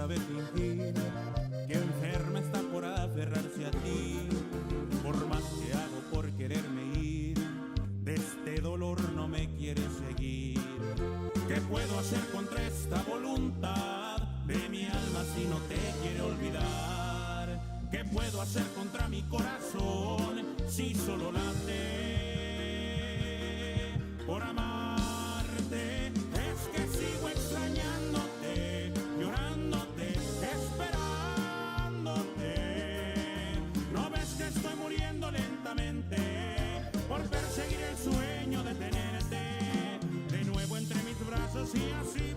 sabe fingir que enferma está por aferrarse a ti. Por más que hago por quererme ir, de este dolor no me quiere seguir. ¿Qué puedo hacer contra esta voluntad de mi alma si no te quiere olvidar? ¿Qué puedo hacer contra mi corazón si solo late por amarte? Es que sigo extrañándote, llorándote, esperándote. ¿No ves que estoy muriendo lentamente por perseguir el sueño de tenerte de nuevo entre mis brazos y así?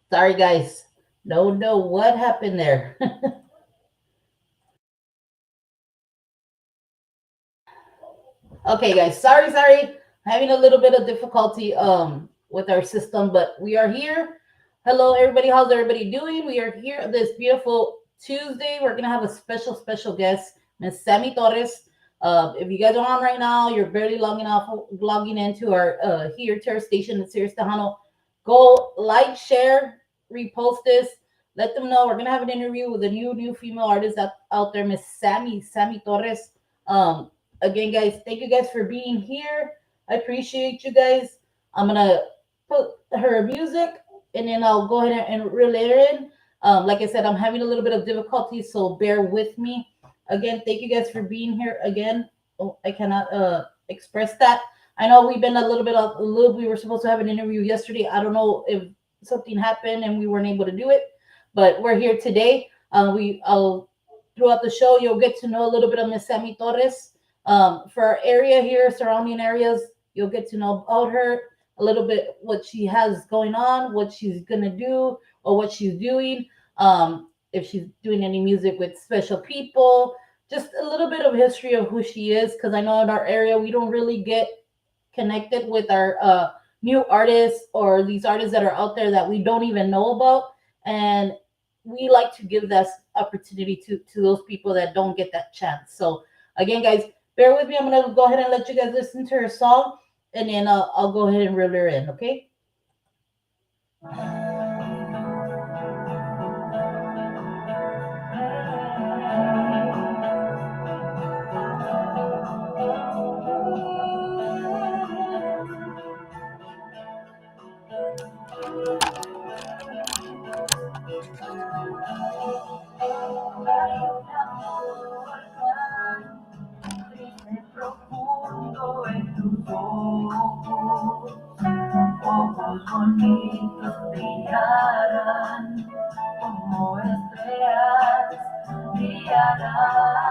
Sorry, guys. No, no, what happened there? Okay, guys. Sorry. Having a little bit of difficulty with our system, but we are here. Hello, everybody. How's everybody doing? We are here this beautiful Tuesday. We're gonna have a special guest, Miss Sammy Torres. If you guys are on right now, you're barely logging into our here to our station in Sirius Tejano. Go like, share, repost this. Let them know we're gonna have an interview with a new female artist out there, Miss Sammy Torres. Again, guys, thank you guys for being here. I appreciate you guys. I'm gonna put her music and then I'll go ahead and reel it in. Like I said, I'm having a little bit of difficulty, so bear with me. Again, thank you guys for being here again. Oh, I cannot express that. I know we've been a little bit of a little. We were supposed to have an interview yesterday. I don't know if something happened and we weren't able to do it, but we're here today. I'll throughout the show you'll get to know a little bit of Miss Sammy Torres. For our area here, surrounding areas, you'll get to know about her a little bit, what she has going on, what she's gonna do, or what she's doing. If she's doing any music with special people, just a little bit of history of who she is, because I know in our area we don't really get connected with our new artists or these artists that are out there that we don't even know about, and we like to give that opportunity to those people that don't get that chance. So again, guys, bear with me. I'm gonna go ahead and let you guys listen to her song, and then I'll go ahead and reel her in. Okay. Profundo en tus ojos, ojos bonitos brillarán como estrellas brillarán.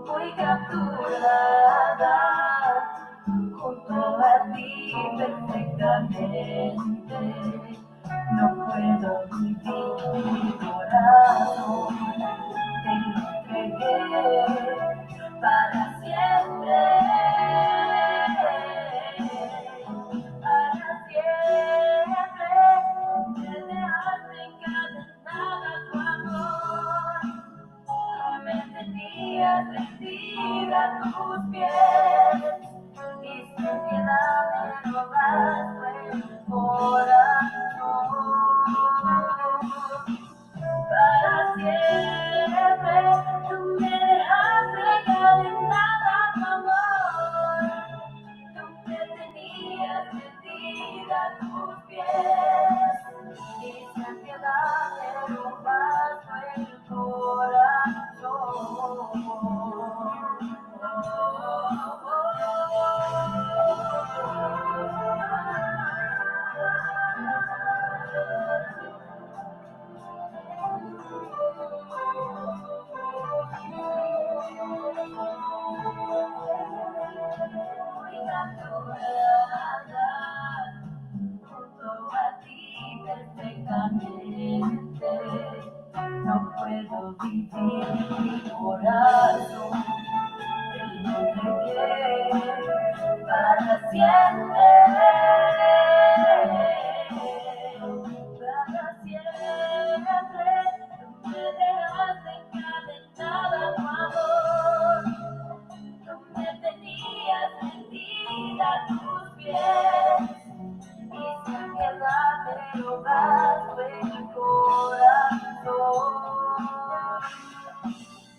Muy capturada junto a ti perfectamente. No puedo vivir mi corazón, te entregué para siempre, para siempre. Me dejaste encadenada a tu amor, me tenías rendida a tus pies y sin piedad me robaste el corazón. Para siempre tú me dejaste encadenada a tu amor, tú me tenías rendida a tus pies y sin piedad me robaste el Mi corazón te lo entregué para siempre, para siempre. Tú me dejaste encadenada, tu amor. Tú me tenías rendida a tus pies. Y sin piedad me robaste mi corazón.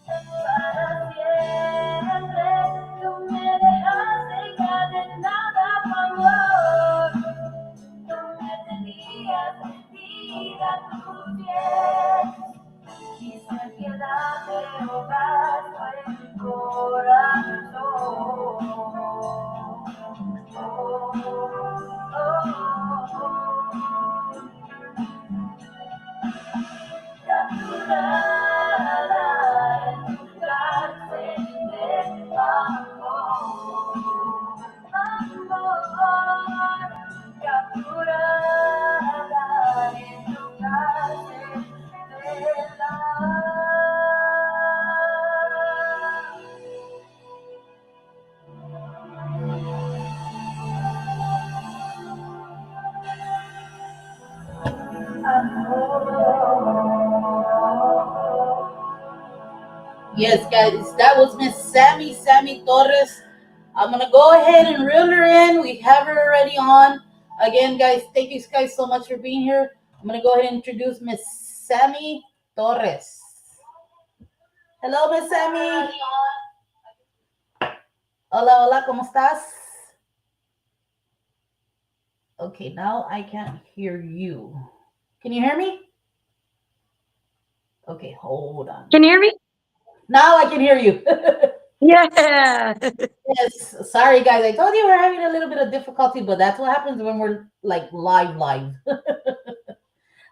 Para siempre tú me dejaste encadenada, tu amor. Tú me tenías vendida a tus pies. Y sin piedad me robaste mi corazón. Capturada en tu cárcel de amor, amor, capturada en tu cárcel de amor. Yes, guys, that was Miss Sammy Torres. I'm gonna go ahead and reel her in. We have her already on. Again, guys, thank you guys so much for being here. I'm gonna go ahead and introduce Miss Sammy Torres. Hello, Miss Sammy. Hola, hola, ¿cómo estás? Okay, now I can't hear you. Can you hear me? Okay, hold on. Can you hear me? Now I can hear you. Yeah. Yes, sorry guys. I told you we're having a little bit of difficulty, but that's what happens when we're like live.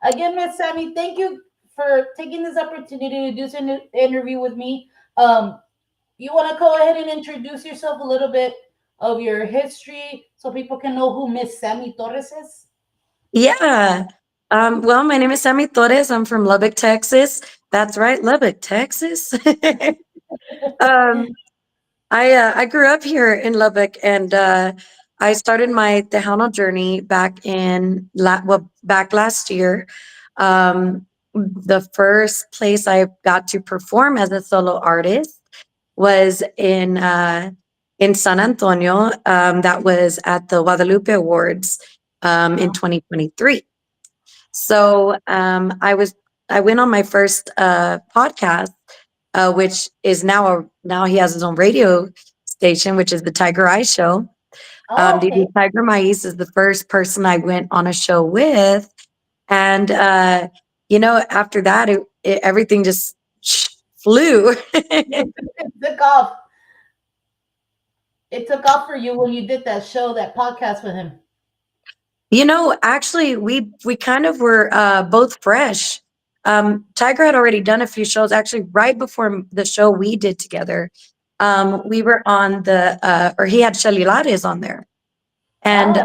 Again, Miss Sammy, thank you for taking this opportunity to do this interview with me. You want to go ahead and introduce yourself a little bit of your history so people can know who Miss Sammy Torres is? Yeah. Well, my name is Sammy Torres. I'm from Lubbock, Texas. That's right, Lubbock, Texas. um, I grew up here in Lubbock, and I started my Tejano journey back last year. The first place I got to perform as a solo artist was in San Antonio. That was at the Guadalupe Awards in 2023. So I went on my first podcast, which is now he has his own radio station, which is the Tiger Eye Show. Oh, okay. DJ Tiger Mais is the first person I went on a show with, and after that, everything just flew. It took off. It took off for you when you did that show, that podcast with him. Actually, we kind of were both fresh. Tiger had already done a few shows, actually, right before the show we did together. We were on or he had Shelly Lares on there, and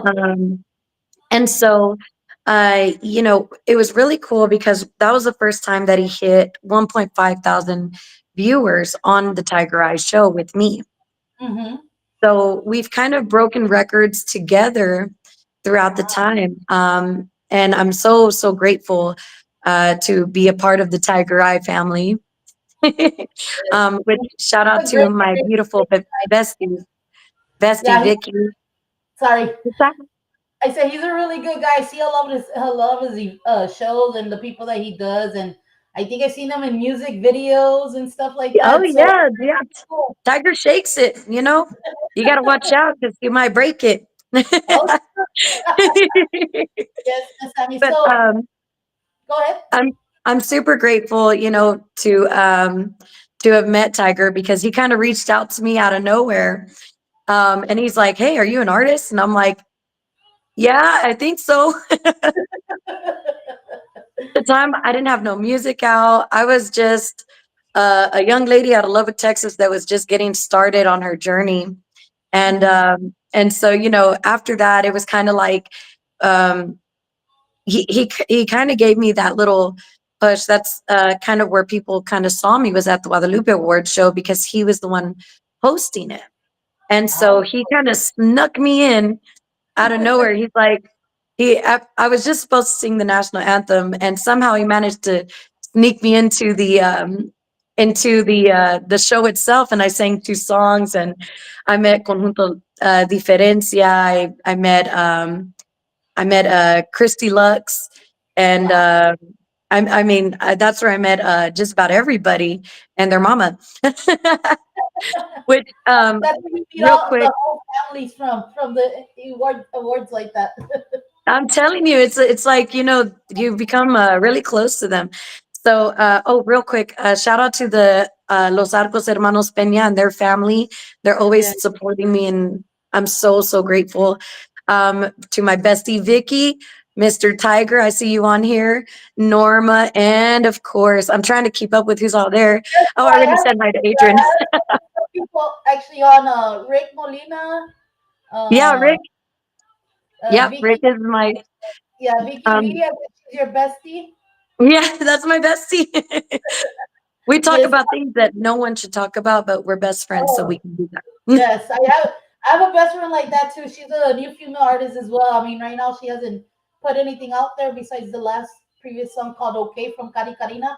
Oh, so, it was really cool because that was the first time that he hit 1.5 thousand viewers on the Tiger Eye show with me. mm-hmm. So we've kind of broken records together throughout the time. And I'm so, so grateful to be a part of the Tiger Eye family. Which shout out A to great, my great, beautiful great guy. bestie Yeah, Vicky. sorry. I said he's a really good guy. I see I love his shows and the people that he does, and I think I've seen him in music videos and stuff like Oh that. So yeah, yeah. cool. Tiger shakes it. You got to watch out because you might break it. Oh, yes, Miss Sammy. But So go ahead. I'm super grateful, to have met Tiger because he kind of reached out to me out of nowhere. And he's like, "Hey, are you an artist?" And I'm like, "Yeah, I think so." At the time, I didn't have no music out. I was just a young lady out of Lubbock, Texas, that was just getting started on her journey. And so, after that, it was kind of like um, he kind of gave me that little push. That's kind of where people kind of saw me, was at the Guadalupe Award show, because he was the one hosting it. And so Oh, he kind of snuck me in out of nowhere. He's like, I was just supposed to sing the national anthem, and somehow he managed to sneak me into the show itself. And I sang two songs, and I met Conjunto Diferencia. I met Christy Lux, and wow. I mean, that's where I met just about everybody and their mama. Which, That's where you meet real all quick, the whole families from the awards like that. I'm telling you, it's like, you become really close to them. So, oh, real quick, shout out to the Los Arcos Hermanos Peña and their family. They're Yeah. always supporting me, and I'm so, so grateful. To my bestie Vicky, Mr. Tiger, I see you on here, Norma, and of course, I'm trying to keep up with who's all there. Oh, I I already have, said hi to yeah, Adrian. I have some people actually on Rick Molina, Yeah, uh, Rick. Yep, Rick Vicky. is my Yeah, Vicky V. um. I think she's your bestie. Yeah, that's my bestie. We talk Yes. about things that no one should talk about, but we're best friends, so Oh, we can do that. yes. I have a best friend like that too. She's a new female artist as well. I mean, right now she hasn't put anything out there besides the last previous song called "Okay" from Cari Carina,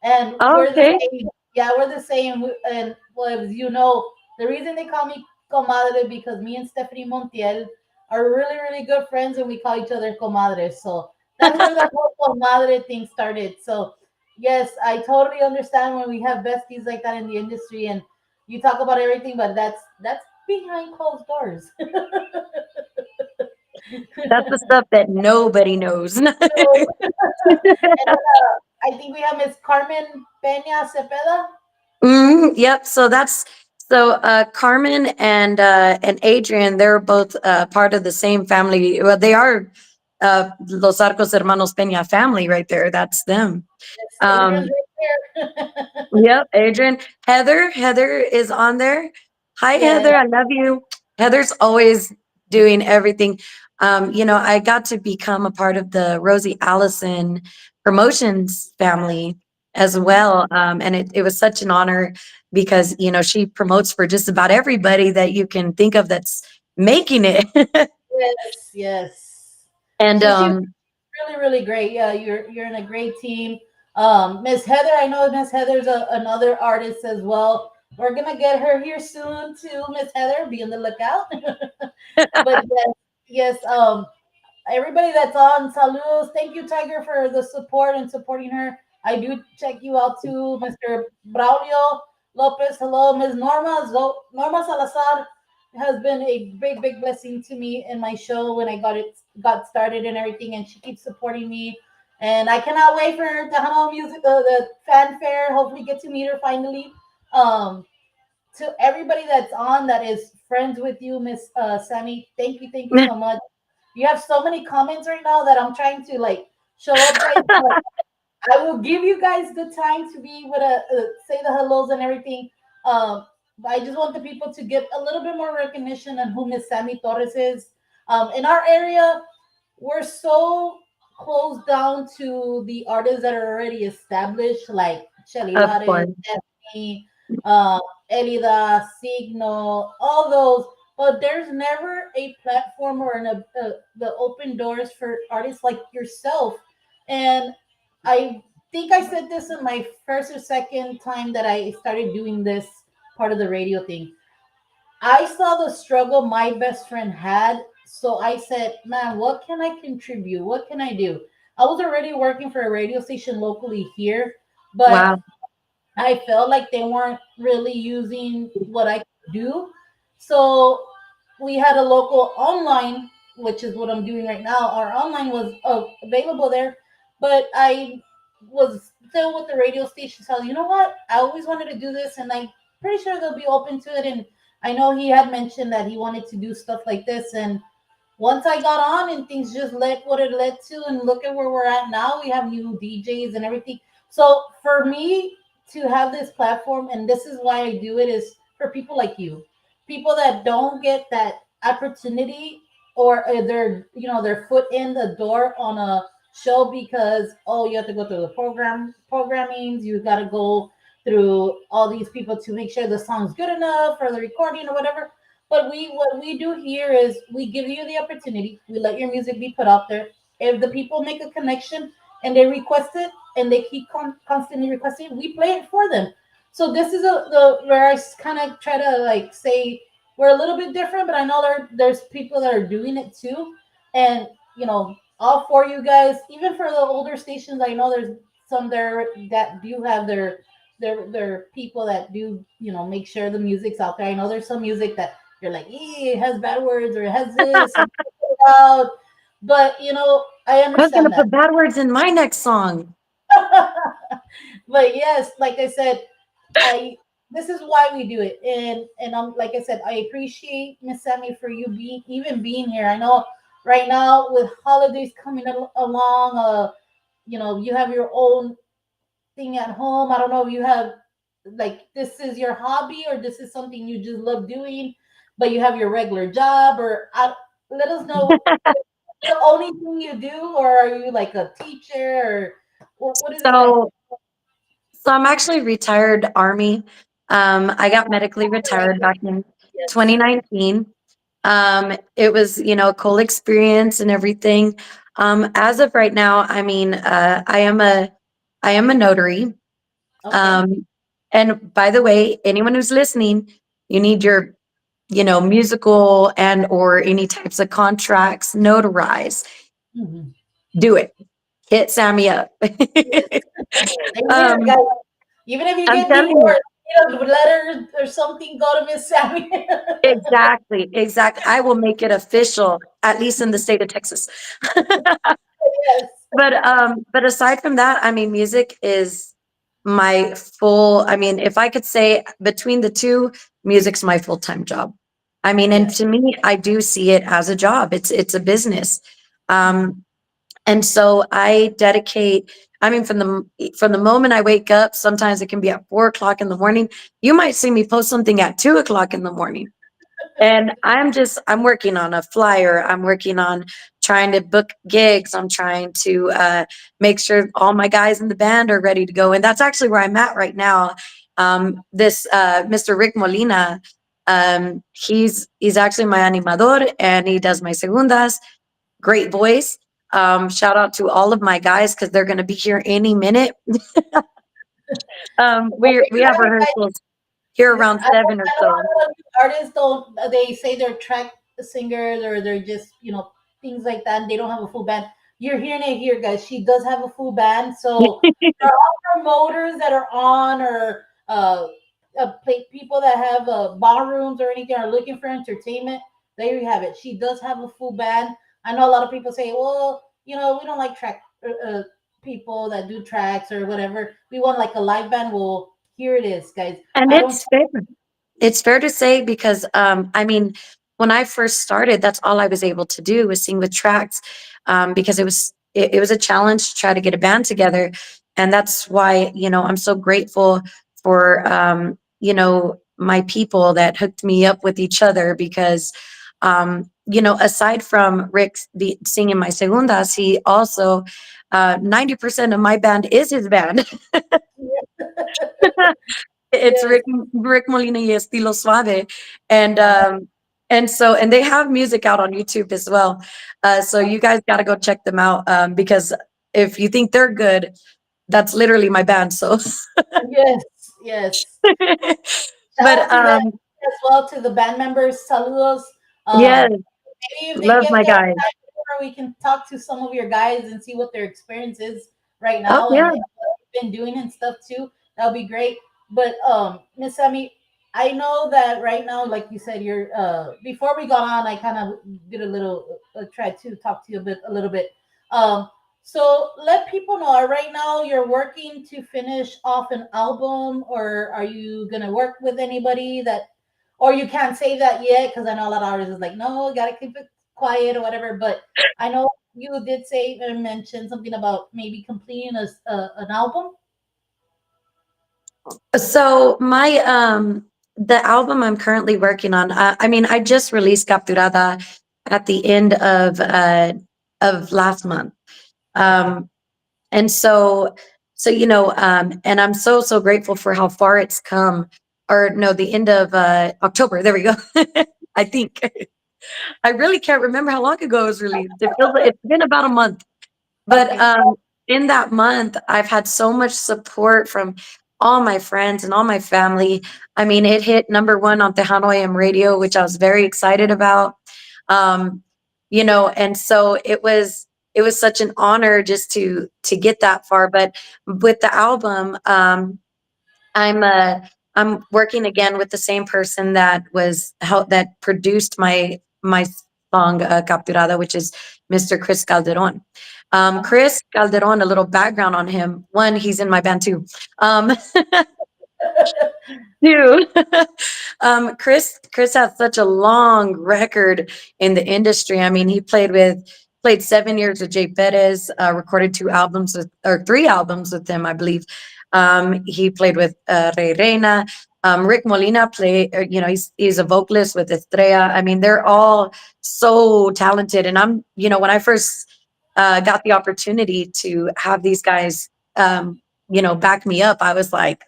and we're the Okay, same. Yeah, we're the same. And well, as you know, the reason they call me comadre because me and Stephanie Montiel are really, really good friends, and we call each other comadres. So that's where the whole comadre thing started. So yes, I totally understand when we have besties like that in the industry, and you talk about everything, but that's behind closed doors. that's the stuff that nobody knows. So, and I think we have Miss Carmen Peña Cepeda. Yep. So Carmen and Adrian, they're both part of the same family. Well, they are Los Arcos Hermanos Peña family right there. That's them. Yes, Adrian's Um, right there. Yep, Adrian. Heather is on there. Hi, Yeah, Heather. I love you. Heather's always doing everything. I got to become a part of the Rosie Allison promotions family as well. And it was such an honor because, she promotes for just about everybody that you can think of that's making it. yes, yes. And She's really, really great. Yeah, you're in a great team. Miss Heather, I know Miss Heather's another artist as well. We're gonna get her here soon too, Miss Heather. Be on the lookout. But yes, yes. Everybody that's on, saludos. Thank you, Tiger, for the support and supporting her. I do check you out too, Mr. Braulio Lopez. Hello, Ms. Norma. Norma Salazar has been a big, big blessing to me in my show when I got started and everything, and she keeps supporting me. And I cannot wait for her Tejano music, the fanfare. Hopefully, get to meet her finally. Um, to everybody that's on that is friends with you, Miss Sammy. Thank you so much. You have so many comments right now that I'm trying to like show up, guys. But I will give you guys the time to be able to say the hellos and everything. But I just want the people to get a little bit more recognition on who Miss Sammy Torres is. In our area, we're so closed down to the artists that are already established, like Shelly of Lares, course, Stephanie, uh, Elida, Signo, all those. But there's never a platform or the open doors for artists like yourself. And I think I said this in my first or second time that I started doing this part of the radio thing. I saw the struggle my best friend had. So I said, man, what can I contribute? What can I do? I was already working for a radio station locally here, but wow. I felt like they weren't really using what I could do. So we had a local online, which is what I'm doing right now. Our online was available there, but I was still with the radio station. So you know what? I always wanted to do this, and I'm pretty sure they'll be open to it. And I know he had mentioned that he wanted to do stuff like this, and once I got on and things just led what it led to, and look at where we're at now. We have new DJs and everything. So for me to have this platform, and this is why I do it, is for people like you, people that don't get that opportunity or their their foot in the door on a show because oh you have to go through the programmings, you got to go through all these people to make sure the song's good enough for the recording or whatever. But we what we do here is we give you the opportunity, we let your music be put out there. If the people make a connection and they request it and they keep constantly requesting, we play it for them. So this is the where I kind of try to like say we're a little bit different, but I know there's people that are doing it too. And all for you guys, even for the older stations, I know there's some there that do have their people that do make sure the music's out there. I know there's some music that you're like, it has bad words or it has this and out, but I I was gonna understand that. put bad words in my next song. But yes, like I said, I this is why we do it, and like I said, I appreciate Miss Sammy for you being here. I know right now with holidays coming along, you have your own thing at home. I don't know if you have like this is your hobby or this is something you just love doing, but you have your regular job let us know the only thing you do, or are you like a teacher, or what is it that? So, so I'm actually retired Army. I got medically retired back in Yes. 2019. It was, a cool experience and everything. As of right now, I mean, I am a notary. Okay. Um, and by the way, anyone who's listening, you need your, musical and or any types of contracts notarized. Mhm. Do it. Hit Sammy up. Yes. Same here, um, guys. Even if you I'm get telling you. divorced, letters or something, go to Miss Sammy. Exactly, exactly. I will make it official, at least in the state of Texas. Yes. But aside from that, I mean, music is my full. I mean, if I could say between the two, music's my full-time job. I mean, and Yes. to me, I do see it as a job. It's a business. Mhm. Um, and so I dedicate. I mean, from the moment I wake up, sometimes it can be at 4 o'clock in the morning. You might see me post something at 2 o'clock in the morning. And I'm working on a flyer. I'm working on trying to book gigs. I'm trying to make sure all my guys in the band are ready to go. And that's actually where I'm at right now. This Mr. Rick Molina, he's actually my animador and he does my segundas. Great voice. Shout out to all of my guys because they're going to be here any minute. Okay, We have rehearsals here around seven or I know a so. lot of artists don't. They say they're track singers or they're just things like that. And they don't have a full band. You're hearing it here, guys. She does have a full band. So for all promoters that are on or people that have ballrooms or anything are looking for entertainment, there you have it. She does have a full band. I know a lot of people say, well, we don't like track people that do tracks or whatever. We want like a live band. Well, here it is, guys. And I don't. it's fair to say because I mean, when I first started, that's all I was able to do was sing with tracks, because it was a challenge to try to get a band together, and that's why I'm so grateful for my people that hooked me up with each other because aside from singing my segundas, he also 90% of my band is his band. It's Yes, Rick Molina y Estilo Suave, and they have music out on YouTube as well. So you guys got to go check them out because if you think they're good, that's literally my band. So, yes, yes. Shout but out to them as well to the band members. Saludos. yes, Maybe if they love get my the guys. time, we can talk to some of your guys and see what their experience is right Oh now and yeah, what they've been doing and stuff too. That would be great. But Miss Sammy, I know that right now, like you said, you're before we got on, I kind of did a little try to talk to you a little bit. Um, so let people know. Right now, you're working to finish off an album, or are you gonna work with anybody that or you can't say that yet because I know a lot of artists is like, no, gotta keep it quiet or whatever. But I know you did say and mention something about maybe completing an album. so my the album I'm currently working on. I mean, I just released Capturada at the end of last month. Um, and and I'm so grateful for how far it's come. Or no, the end of October. There we go. I think I really can't remember how long ago it was released. It's been about a month. But Okay. in that month, I've had so much support from all my friends and all my family. I mean, it hit number 1 on Tejano AM radio, which I was very excited about. Um, and so it was such an honor just to get that far. But with the album, I'm uh I'm working again with the same person that produced my song Capturada, which is Mr. Chris Calderon. Chris Calderon, a little background on him. One, he's in my band too. Um, Two, Chris has such a long record in the industry. I mean, he played 7 years with Jay Perez, recorded 3 albums with him, I believe. He played with Rey Reina. Rick Molina he's a vocalist with Estrella. I mean, they're all so talented. And when I first got the opportunity to have these guys, back me up, I was like,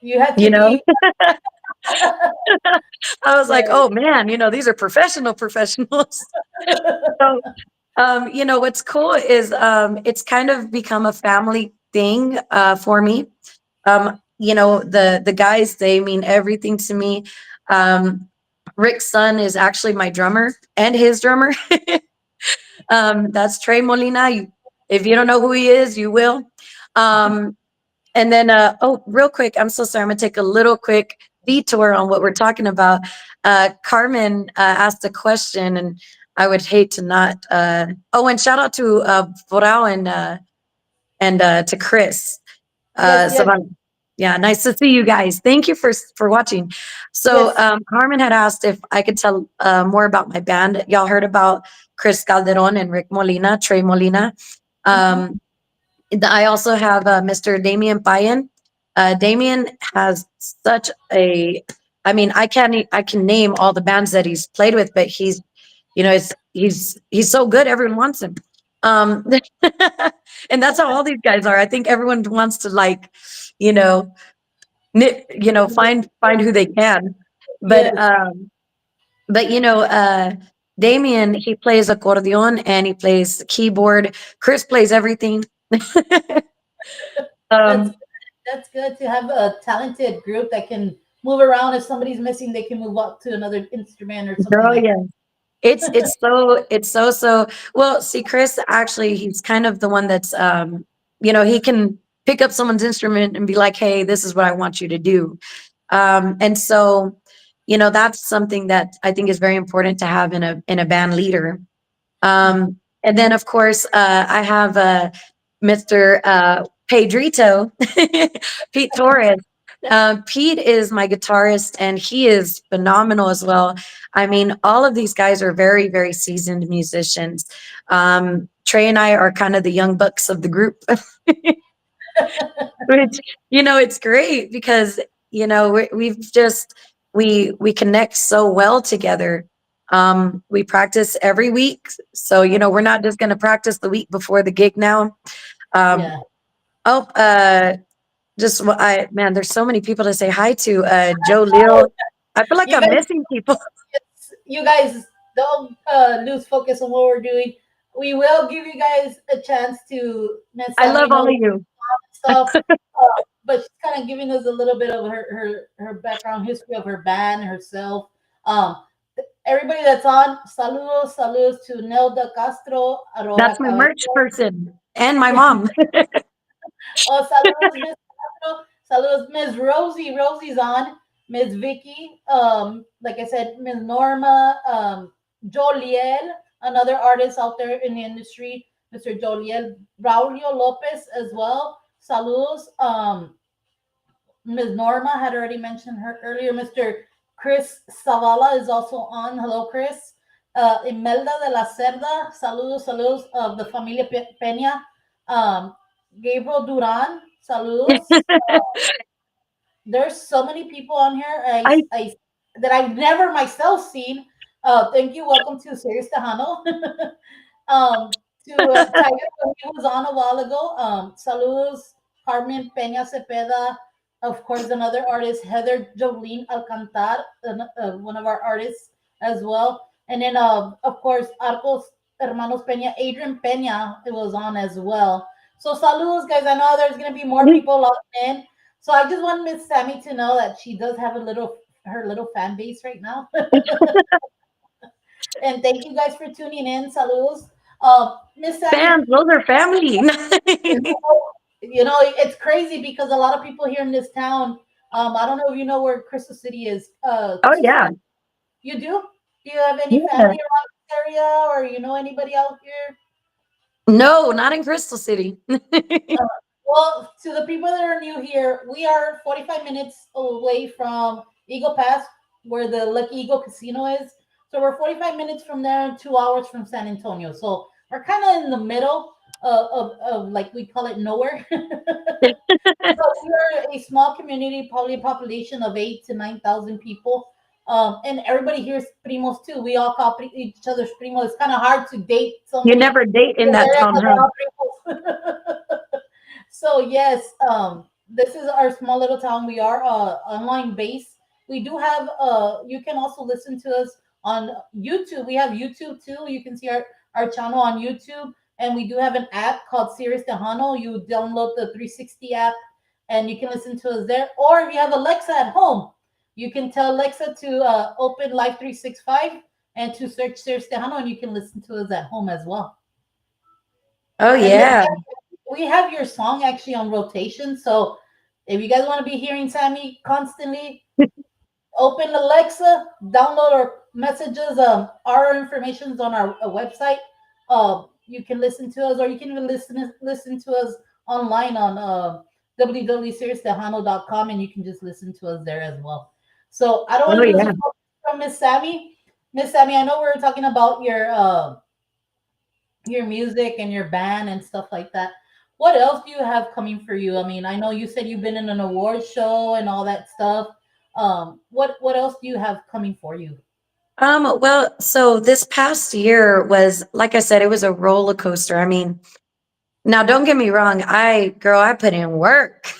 You had you to know, be. I was like, Yes. oh man, these are professionals. So, what's cool is it's kind of become a family thing for me. The guys, they mean everything to me. Um, Rick's son is actually my drummer and his drummer. That's Trey Molina. If you don't know who he is, you will. Um, and then, real quick, I'm so sorry. I'm gonna take a little quick detour on what we're talking about. Carmen asked a question, and I would hate to not. And shout out to Vorao and to Chris. Yes, yes, Yeah, nice to see you guys. Thank you for watching. So, yes. Carmen had asked if I could tell more about my band. Y'all heard about Chris Calderon and Rick Molina, Trey Molina. Mhm. Um, I also have Mr. Damien Payen. Damien has such a, I mean, I can name all the bands that he's played with, but he's so good. Everyone wants him. Um, and that's how all these guys are. I think everyone wants to you know, find who they can. But, Yes. Damien, he plays accordion and he plays keyboard. Chris plays everything. That's um, that's good to have a talented group that can move around. If somebody's missing, they can move up to another instrument or something Girl, like yeah. It's so well, see, Chris actually he's kind of the one that's he can pick up someone's instrument and be like, hey, this is what I want you to do. And so, that's something that I think is very important to have in a band leader. And then, of course, I have Mr. Pedrito, Pete Torres. Pete is my guitarist, and he is phenomenal as well. I mean, all of these guys are very, very seasoned musicians. Trey and I are kind of the young bucks of the group, which it's great because we connect so well together. We practice every week, so we're not just going to practice the week before the gig now. um yeah. oh just I man, there's so many people to say hi to. Joe Lil, I feel like You I'm guys, missing people. you guys don't lose focus on what we're doing. We will give you guys a chance to let I Sammy love all know of you. stuff. Uh, but she's kind of giving us a little bit of her background history of her band, herself. Um, Everybody that's on, saludos to Nelda Castro, Aurora That's my merch Caballero. person and my Yeah. mom. Oh, saludos, Miss Castro. Saludos, Miss Rosie. Rosie's on. Miss Vicky. Like I said, Miss Norma. Joliel, another artist out there in the industry. Mr. Joliel. Braulio Lopez as well. Saludos. Ms. Norma had already mentioned her earlier. Mr. Chris Zavala is also on. Hello, Chris. Imelda de la Cerda. Saludos, saludos of the Familia Peña. Um, Gabriel Duran. Saludos. There's so many people on here I that I've never myself seen. Thank you. Welcome to Serious Tejano. Tiger, he was on a while ago. Saludos, Carmen Peña Cepeda, of course, another artist, Heather Jolene Alcantar, one of our artists as well. And then, of course, Arcos Hermanos Peña, Adrian Peña, it was on as well. So, saludos, guys. I know there's going to be more people logged in. So, I just want Miss Sammy to know that she does have her little fan base right now. And thank you guys for tuning in. Saludos. Miss Sammy, Fans, those are family. it's crazy because a lot of people here in this town, I don't know if you know where Crystal City is. Oh yeah. You do? Do you have any Yeah. family around this area or you know anybody out here? No, not in Crystal City. Uh, well, to the people that are new here, we are 45 minutes away from Eagle Pass, where the Lucky Eagle Casino is. So we're 45 minutes from there and 2 hours from San Antonio. So we're kind of in the middle of like we call it nowhere. So we're a small community, probably a population of 8 to 9,000 people. And everybody here is primos too. We all call each other's primos. It's kind of hard to date You somebody never date in that town, huh? So yes, this is our small little town. We are online based. We do have you can also listen to us on YouTube. We have YouTube too. You can see our channel on YouTube, and we do have an app called Sirius Tejano. You download the 360 app, and you can listen to us there. Or if you have Alexa at home, you can tell Alexa to open Live 365 and to search Sirius Tejano, and you can listen to us at home as well. Oh And Miss yeah. we have your song actually on rotation. So if you guys want to be hearing Sammy constantly, open Alexa, download our messages. Our information is on our website. You can listen to us, or you can even listen to us online on www.serioustejano.com, and you can just listen to us there as well. So I don't Oh want to lose yeah. the focus from Miss Sammy. Miss Sammy, I know we were talking about your music and your band and stuff like that. What else do you have coming for you? I mean, I know you said you've been in an award show and all that stuff. What else do you have coming for you? Well, so this past year was, like I said, it was a roller coaster. I mean, now don't get me wrong, I put in work.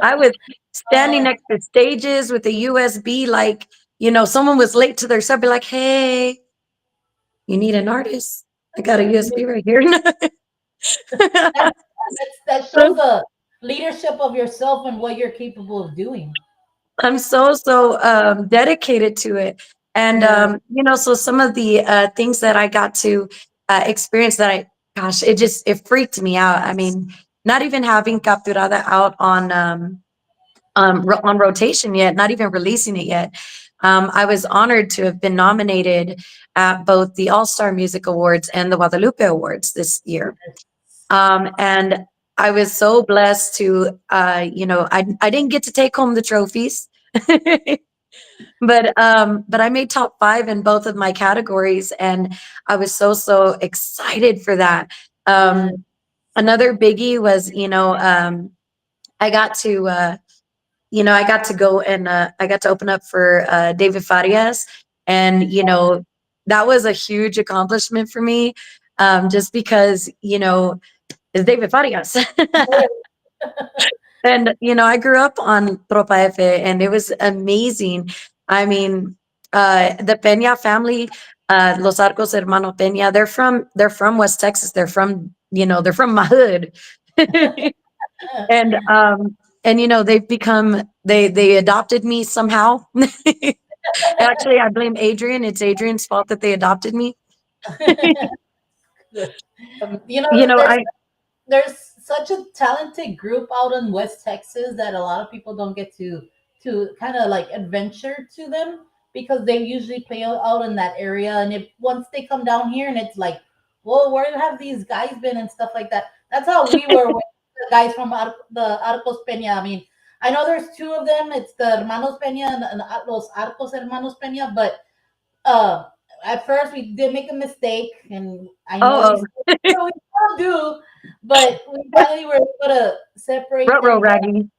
I was standing Oh, next to stages with a USB, like, someone was late to their set, be like, hey, you need an artist? I got a USB right here. that shows the leadership of yourself and what you're capable of doing. I'm so dedicated to it. And Yeah. so some of the things that I got to experience that gosh, it freaked me out. I mean, not even having Capturada out on rotation yet, not even releasing it yet. I was honored to have been nominated at both the All Star Music Awards and the Guadalupe Awards this year. And I was so blessed to, I didn't get to take home the trophies, but I made top five in both of my categories, and I was so excited for that. Yeah. Another biggie was, I got to, I got to go and I got to open up for David Farias, and that was a huge accomplishment for me, just because it's David Farias. And I grew up on Tropa F, and it was amazing. I mean, the Peña family, Los Arcos Hermano Peña, they're from West Texas. They're from my hood. and they've become they adopted me somehow. Actually, I blame Adrian. It's Adrian's fault that they adopted me. you know, You know, there's I there's such a talented group out in West Texas that a lot of people don't get to kind of like adventure to them because they usually play out in that area. And if once they come down here and it's like, well, where have these guys been and stuff like that? That's how we were with the guys from the Arcos Peña. I mean, I know there's two of them. It's the Hermanos Peña and Los Arcos Hermanos Peña, but uh, at first we did make a mistake, and I know oh we still do, but we finally were able to separate row them. raggy.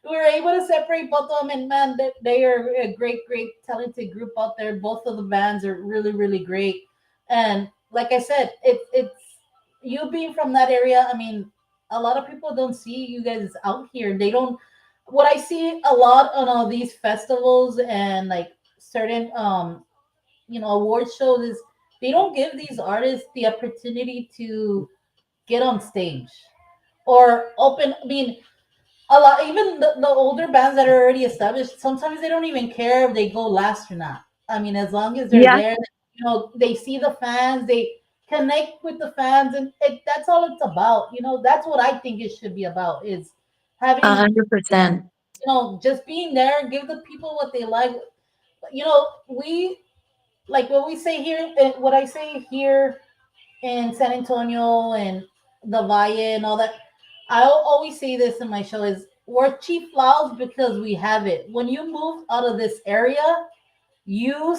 We were able to separate both of them, and man, they are a great, great, talented group out there. Both of the bands are really, really great, and like I said, it's you being from that area. I mean, a lot of people don't see you guys out here. They don't. What I see a lot on all these festivals and like certain award shows is they don't give these artists the opportunity to get on stage or open. I mean, a lot even the older bands that are already established, sometimes they don't even care if they go last or not. I mean, as long as they're Yeah, there, they see the fans, they connect with the fans, and that's all it's about. That's what I think it should be about, is a having, 100%. just being there, give the people what they like. We like what we say here, what I say here in San Antonio and the Valle and all that. I'll always say this in my show is we're cheap flaws because we have it. When you move out of this area, you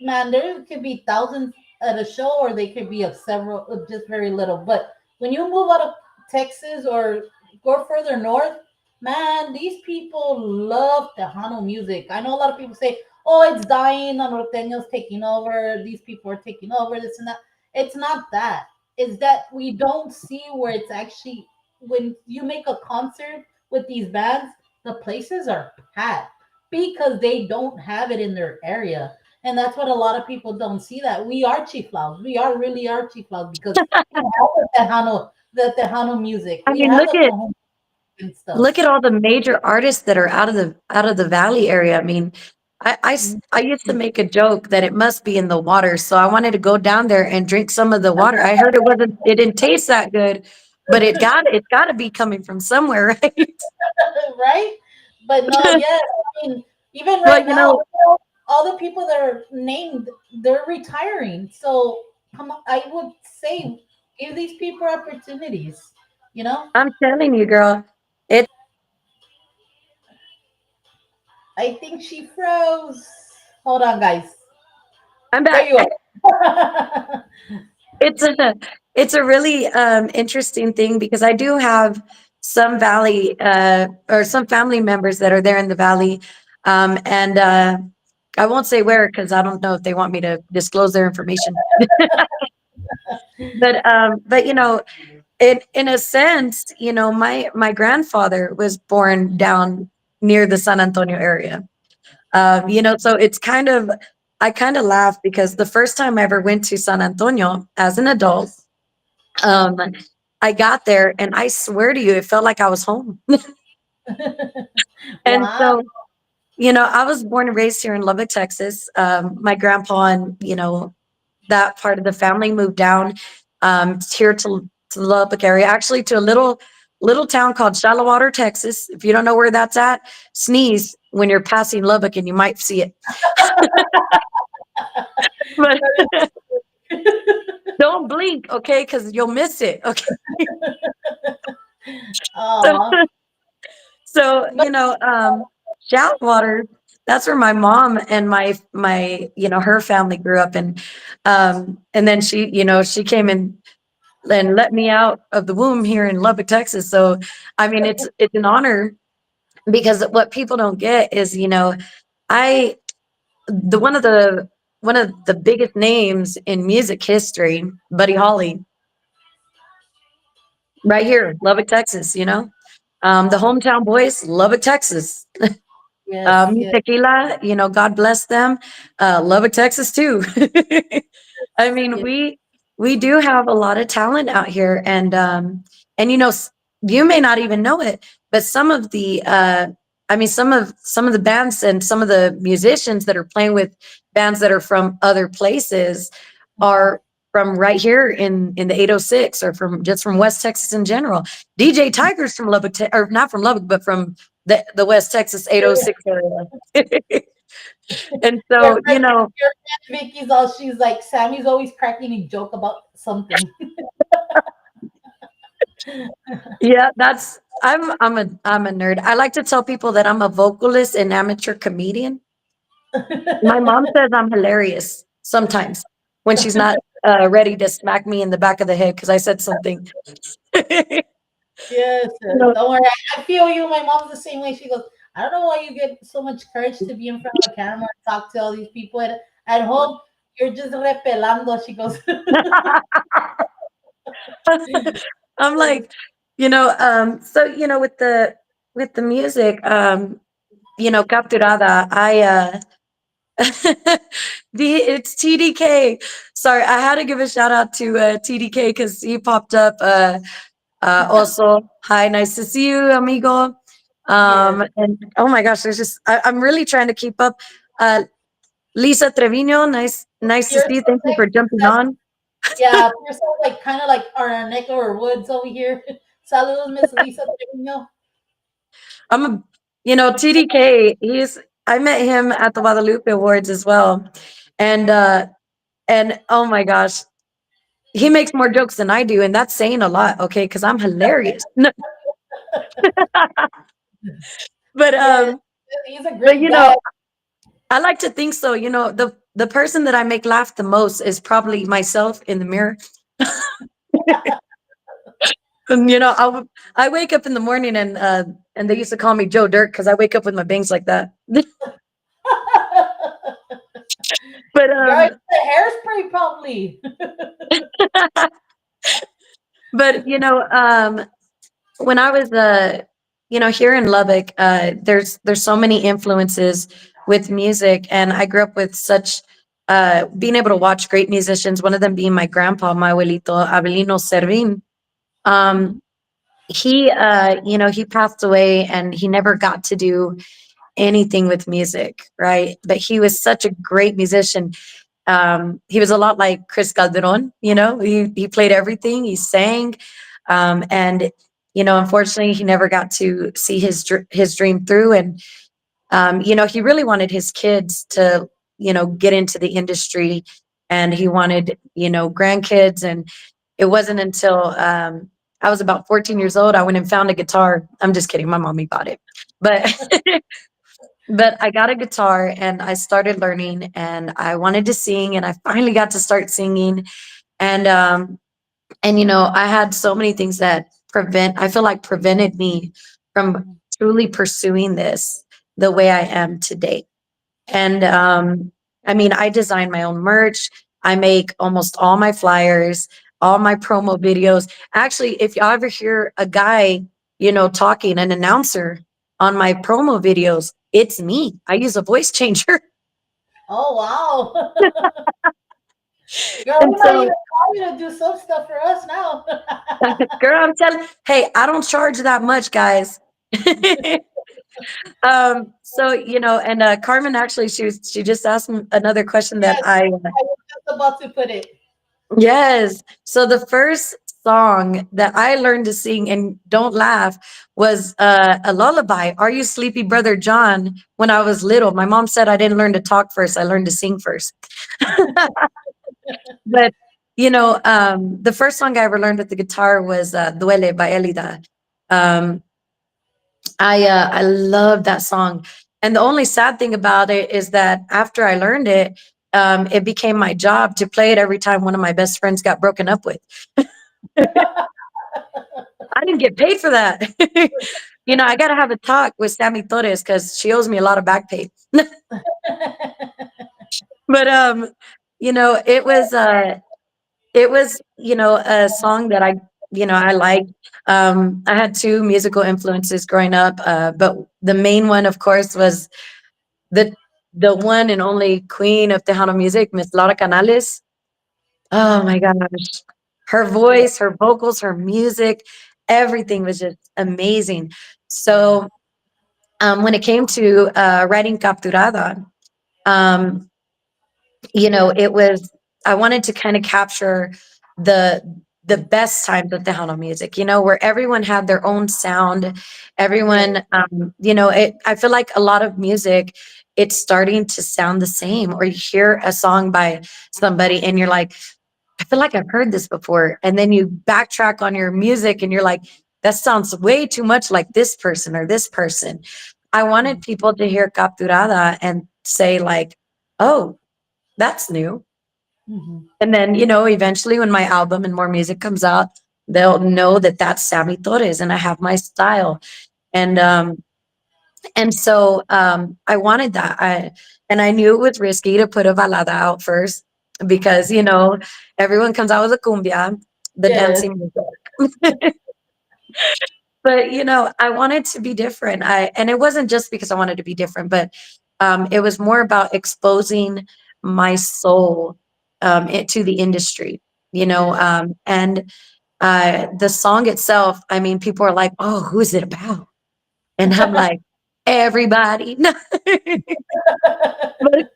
man, there could be thousands at a show, or they could be of several, of just very little. But when you move out of Texas or go further north, man, these people love Tejano music. I know a lot of people say, "Oh, it's dying. The norteños taking over. These people are taking over. This and that." It's not that. It's that we don't see where it's actually, when you make a concert with these bands, the places are packed because they don't have it in their area. And that's what a lot of people don't see, that we are chief flaws. We are really are chief flaws because we have the Tejano music. I We mean, have the Cajon and stuff. look at all the major artists that are out of the valley area. I mean, I used to make a joke that it must be in the water, so I wanted to go down there and drink some of the water. I heard it didn't taste that good, but it's got to be coming from somewhere, right? Right? But no, yeah, I mean, even Well, right now, all the people that are named, they're retiring. So come on, I would say give these people opportunities. You know, I'm telling you, girl, it's I think she froze. Hold on, guys. I'm There back. you are. It's a it's a really interesting thing because I do have some valley or some family members that are there in the valley, and I won't say where because I don't know if they want me to disclose their information. But in a sense, my grandfather was born down near the San Antonio area. So I kind of laugh because the first time I ever went to San Antonio as an adult, um, I got there and I swear to you, it felt like I was home. And Wow. so, I was born and raised here in Lubbock, Texas. My grandpa and, that part of the family moved down here to the Lubbock area, actually to a little town called Shallowater, Texas. If you don't know where that's at, sneeze when you're passing Lubbock and you might see it. But don't blink, okay? Because you'll miss it. Okay. So, Oh, so but Shoutwater, that's where my mom and her family grew up. And then she came and let me out of the womb here in Lubbock, Texas. So, I mean, it's an honor because what people don't get is, I the one of the biggest names in music history, Buddy Holly, right here, Lubbock, Texas. The hometown boys, Lubbock, Texas. yes, yes, Tequila, God bless them. Lubbock, Texas too. I mean, yes. we do have a lot of talent out here, and you may not even know it, but some of the bands and some of the musicians that are playing with bands that are from other places are from right here in the 806, or from West Texas in general. DJ Tiger's from Lubbock, or not from Lubbock, but from the West Texas 806 area. And Your so, friend, your friend Vicky's all, she's like, Sammy's always cracking a joke about something. yeah, I'm a nerd. I like to tell people that I'm a vocalist and amateur comedian. My mom says I'm hilarious sometimes when she's not ready to smack me in the back of the head because I said something. Yes, yes. No, Don't worry. I feel you. My mom's the same way. She goes, I don't know why you get so much courage to be in front of a camera and talk to all these people at home. You're just repelando. She goes, I'm like, so with the music, capturada, it's TDK. Sorry, I had to give a shout out to TDK because he popped up. Also, hi, nice to see you, amigo. yes, And oh my gosh, I'm really trying to keep up. Uh, Lisa Trevino, nice to you're see you. so Thank you for jumping nice. on. Yeah, you're so like kind of like our neck of our woods over here. Saludos, Miss Lisa Trevino. I'm a, TDK. I met him at the Guadalupe Awards as well, and oh my gosh, he makes more jokes than I do, and that's saying a lot. Okay, because I'm hilarious. but Yes, um, he's a but great guy. I like to think so. The person that I make laugh the most is probably myself in the mirror. And I wake up in the morning and they used to call me Joe Dirt because I wake up with my bangs like that. but Girl, um the hairspray probably. but when I was here in Lubbock, there's so many influences with music, and I grew up with such being able to watch great musicians. One of them being my grandpa, my abuelito Abelino Servín. Um, Mhm. he passed away, and he never got to do anything with music, right? But he was such a great musician. He was a lot like Chris Calderon. He played everything. He sang, and unfortunately, he never got to see his dream through. And he really wanted his kids to get into the industry, and he wanted grandkids. And it wasn't until I was about 14 years old I went and found a guitar. I'm just kidding. My mommy bought it, but but I got a guitar and I started learning, and I wanted to sing, and I finally got to start singing. And I had so many things that I feel like prevented me from truly pursuing this the way I am today. And I mean, I design my own merch. I make almost all my flyers, all my promo videos. Actually, if you ever hear a guy, talking, an announcer on my promo videos, it's me. I use a voice changer. Oh wow. Girl, And we might even so, call you to do some stuff for us now. girl, hey, I don't charge that much, guys. So, and Carmen, actually, she just asked me another question that Yes, I I was just about to put it. Yes. So the first song that I learned to sing, and don't laugh, was a lullaby, Are You Sleepy Brother John, when I was little. My mom said I didn't learn to talk first, I learned to sing first. But the first song I ever learned with the guitar was Duele by Elida. Um, I love that song. And the only sad thing about it is that after I learned it, it became my job to play it every time one of my best friends got broken up with. I didn't get paid for that. I got to have a talk with Sammy Torres because she owes me a lot of back pay. But it was a song that I liked. I had two musical influences growing up, but the main one, of course, was the the one and only queen of Tejano music, Miss Laura Canales. Oh my gosh. Her Yeah. voice, her vocals, her music, everything was just amazing. So when it came to writing Capturada, um, it was, I wanted to kind of capture the the best times of Tejano music, where everyone had their own sound. Yeah. Everyone, I feel like a lot of music, it's starting to sound the same, or you hear a song by somebody and you're like, I feel like I've heard this before. And then you backtrack on your music and you're like, that sounds way too much like this person or this person. I wanted people to hear Capturada and say, like, oh, that's new. Mhm. And then, eventually when my album and more music comes out, they'll know that that's Sammy Torres and I have my style. And so I wanted that. And I knew it was risky to put a balada out first. because everyone comes out with a cumbia, the Yes. dancing music. But I wanted to be different. And it wasn't just because I wanted to be different, but it was more about exposing my soul to the industry, Yes. and the song itself. I mean, people are like, "Oh, who is it about?" And I'm like, "Everybody." No, but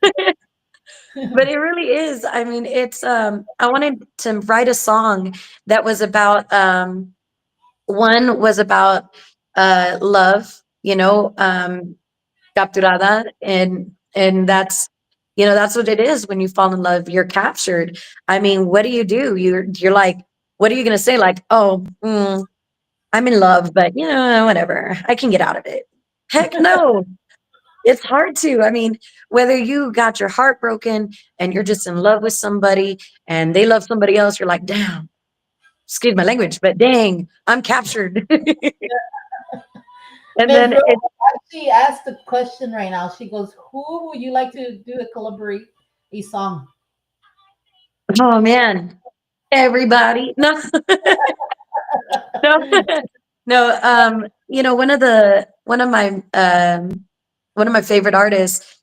but it really is. I mean, it's I wanted to write a song that was about one was about love, capturada, and that's what it is. When you fall in love, you're captured. I mean, what do? You're like, what are you going to say? Like, oh, I'm in love, but whatever, I can get out of it. Heck no. It's hard to. I mean, whether you got your heart broken and you're just in love with somebody and they love somebody else, you're like, damn, excuse my language, but dang, I'm captured. And Miss then Rose it, actually asked the question right now. She goes, "Who would you like to do a collaborate a song?" oh man, everybody. No, no, no. One of my favorite artists,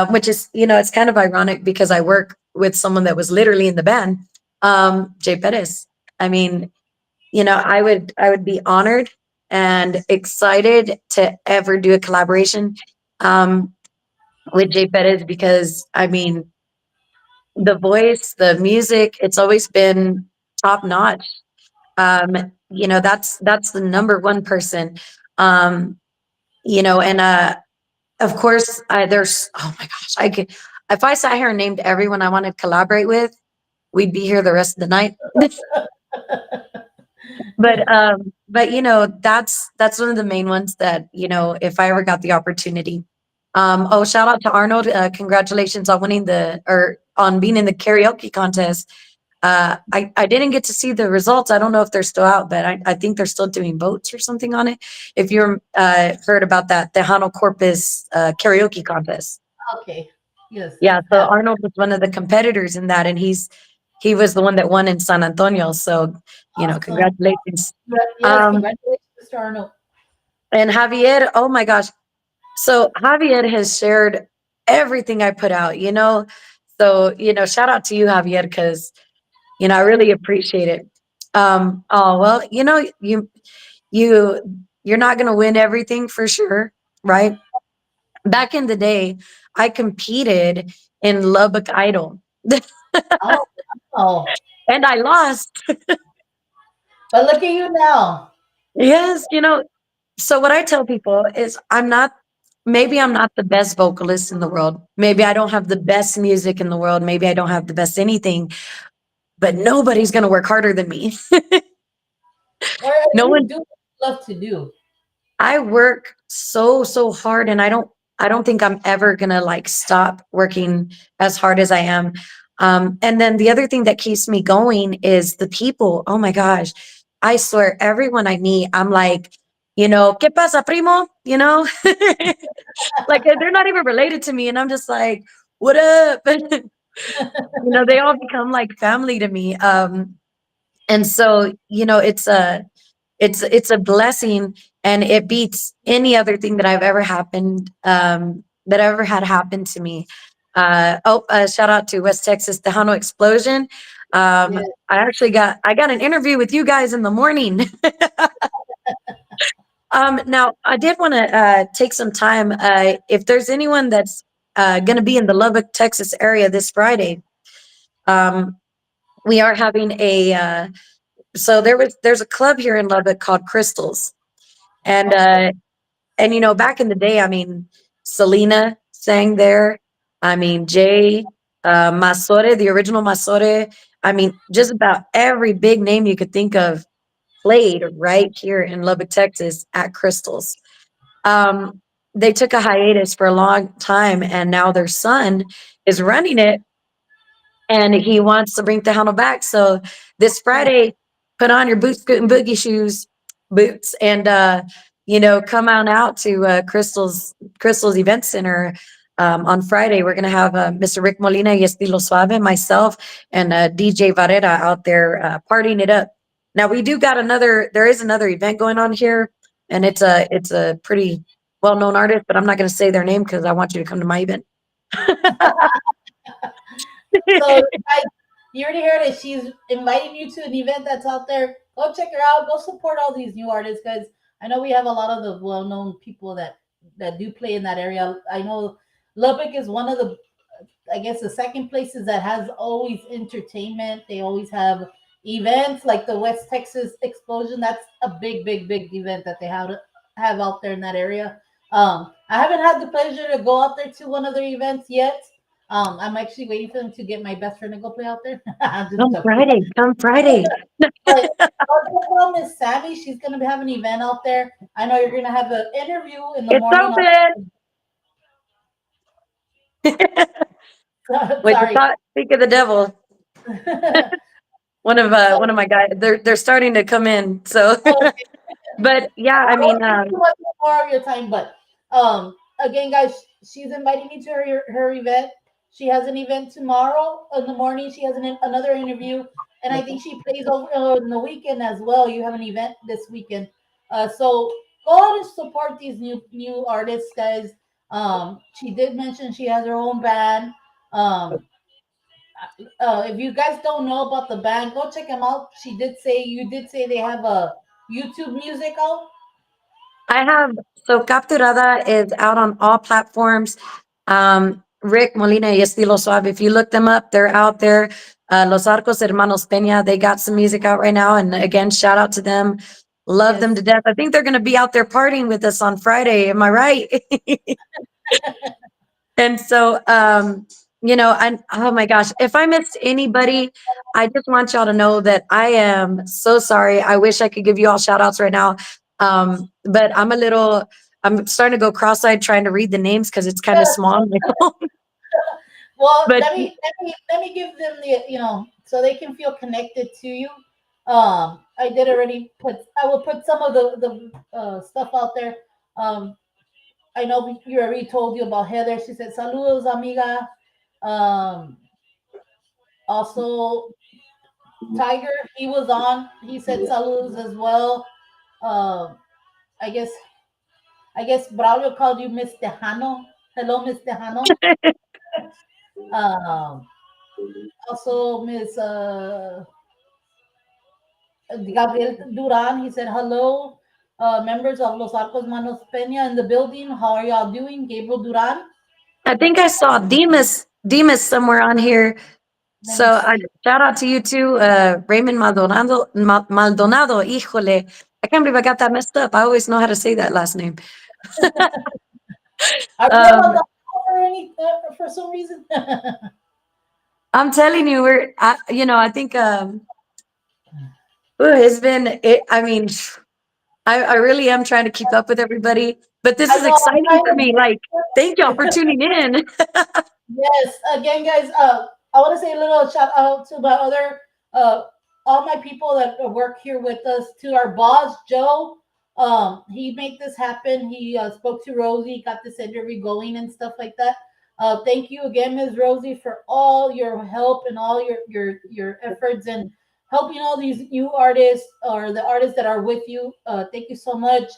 which is, it's kind of ironic because I work with someone that was literally in the band, Jay Perez. I mean, I would be honored and excited to ever do a collaboration um, with Jay Perez, because I mean, the voice, the music, it's always been top notch. That's the number one person. Um, and of course, there's, oh my gosh, I could, if I sat here and named everyone I wanted to collaborate with, we'd be here the rest of the night. But that's one of the main ones that, if I ever got the opportunity. Oh, shout out to Arnold. Congratulations on winning or on being in the karaoke contest. I didn't get to see the results. I don't know if they're still out, but I think they're still doing votes or something on it. If you're heard about that, the Hano Corpus karaoke contest. Okay. Yes. Yeah, so That, Arnold was one of the competitors in that, and he was the one that won in San Antonio. So, awesome. congratulations. Yes. Um, Congratulations, Mr. Arnold. and Javier, oh my gosh. So Javier has shared everything I put out, So, shout out to you, Javier, because I really appreciate it. Oh well, you you're not gonna win everything for sure, right? Back in the day, I competed in Lubbock Idol Oh, oh. and I lost. But look at you now. Yes, so what I tell people is maybe I'm not the best vocalist in the world. Maybe I don't have the best music in the world. Maybe I don't have the best anything, but nobody's going to work harder than me. Or No you one, do what you love to do. I work so hard, and I don't think I'm ever going to like stop working as hard as I am. And then the other thing that keeps me going is the people. Oh my gosh. I swear, everyone I meet, I'm like, ¿qué pasa, primo? Like they're not even related to me, and I'm just like, what up? They all become like family to me. And so, it's a blessing, and it beats any other thing that I've ever happened, that ever had happened to me. Shout out to West Texas Tejano Explosion. Yes. I got an interview with you guys in the morning. Now I did want to take some time. If there's anyone that's going to be in the Lubbock, Texas area this Friday, um, we are having so there's a club here in Lubbock called Crystals, and Okay. back in the day, I mean, Selena sang there. I mean, Jay, Masore, the original Masore. I mean, just about every big name you could think of played right here in Lubbock, Texas at Crystals. Um, they took a hiatus for a long time, and now their son is running it, and he wants to bring Tejano back. So this Yes. Friday, put on your boot scoot and boogie shoes, boots, and come on out to Crystal's Event Center. On Friday, we're gonna have Mr. Rick Molina y Estilo Suave, myself, and DJ Varela out there partying it up. Now we do got another. There is another event going on here, and it's a pretty well known artist, but I'm not gonna say their name because I want you to come to my event. So, guys, you already heard it. She's inviting you to an event that's out there. Go check her out. Go support all these new artists, guys. I know we have a lot of the well-known people that do play in that area. I know Lubbock is one of the, I guess, the second places that has always entertainment. They always have events like the West Texas Explosion. That's a big, big, big event that they have out there in that area. I haven't had the pleasure to go out there to one of their events yet. I'm actually waiting for them to get my best friend to go play out there. I'm just Come joking. Friday, come Friday. But also Miss Sammy, she's gonna be having an event out there. I know you're gonna have an interview in the It's morning. open. Wait, Sorry. speak of the devil. So, One of my guys, they're starting to come in. So, okay. but yeah, I I won't mean, take too much more of your time, but again, guys, she's inviting me to her event. She has an event tomorrow in the morning. She has another interview, and I think she plays over in the weekend as well. You have an event this weekend, so go out and support these new artists, guys. She did mention she has her own band. Um, if you guys don't know about the band, go check them out. You did say they have a YouTube music out. I have so Capturada is out on all platforms. Rick Molina y Estilo Suave. If you look them up, they're out there. Los Arcos Hermanos Peña, they got some music out right now. And again, shout out to them. Love them Yes. to death. I think they're going to be out there partying with us on Friday. Am I right? And so, oh my gosh, if I missed anybody, I just want y'all to know that I am so sorry. I wish I could give you all shout outs right now. But I'm starting to go cross-eyed trying to read the names because it's kind of small. Well, But let me give them the so they can feel connected to you. I did already put I will put some of the stuff out there. Um, I know you already told you about Heather. She said saludos, amiga. Um, also Tiger, he was on. He said saludos as well. Um, I guess Braulio called you Miss Tejano. Hello, Miss Tejano. Um, also Miss Gabriel Duran, he said hello. Members of Los Arcos Manos Peña in the building. How are y'all doing? Gabriel Duran. I think I saw Demas somewhere on here. Let me So I see. shout out to you too, Raymond Maldonado. Híjole, I can't believe I got that messed up. I always know how to say that last name. Are you about Um, to for any for some reason? I'm telling you, I think, it's been, I mean, I really am trying to keep up with everybody, but this I is know I'm exciting for me. Like, thank y'all for trying to. tuning in. Yes, again, guys. I want to say a little shout out to my other, uh, all my people that work here with us. To our boss, Joe. He made this happen. He spoke to Rosie, got this interview going and stuff like that. Thank you again, Ms. Rosie, for all your help and all your efforts and helping all these new artists or the artists that are with you. Thank you so much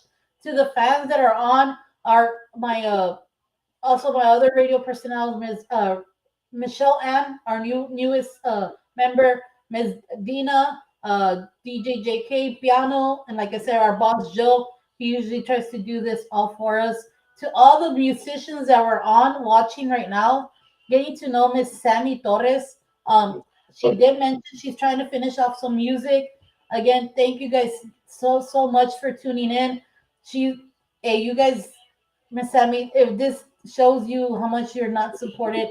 to the fans that are on our my also my other radio personnel, Ms. Michelle Ann, our newest member, Ms. Dina, DJ JK piano, and like I said, our boss Joe. He usually tries to do this all for us. To all the musicians that were on watching right now, getting to know Miss Sammy Torres. She did mention she's trying to finish off some music. Again, thank you guys so much for tuning in. She, hey, you guys, Miss Sammy, if this shows you how much you're not supported,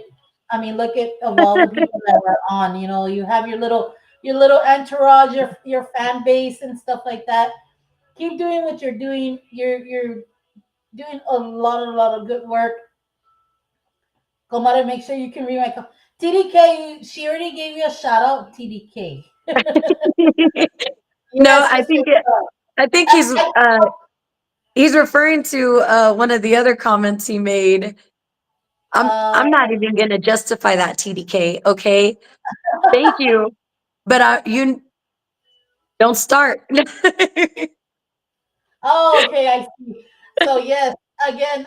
I mean, look at of all the people that are on. You know, you have your little entourage, your fan base and stuff like that. Keep doing what you're doing. You're doing a lot of good work. Comare, make sure you can read my TDK. She already gave you a shout out, TDK. No, Yes, Mr. I think I, I, he's referring to one of the other comments he made. Uh, I'm not even gonna justify that, TDK. Okay, thank you, but you don't start. oh, okay, I see. So yes, again,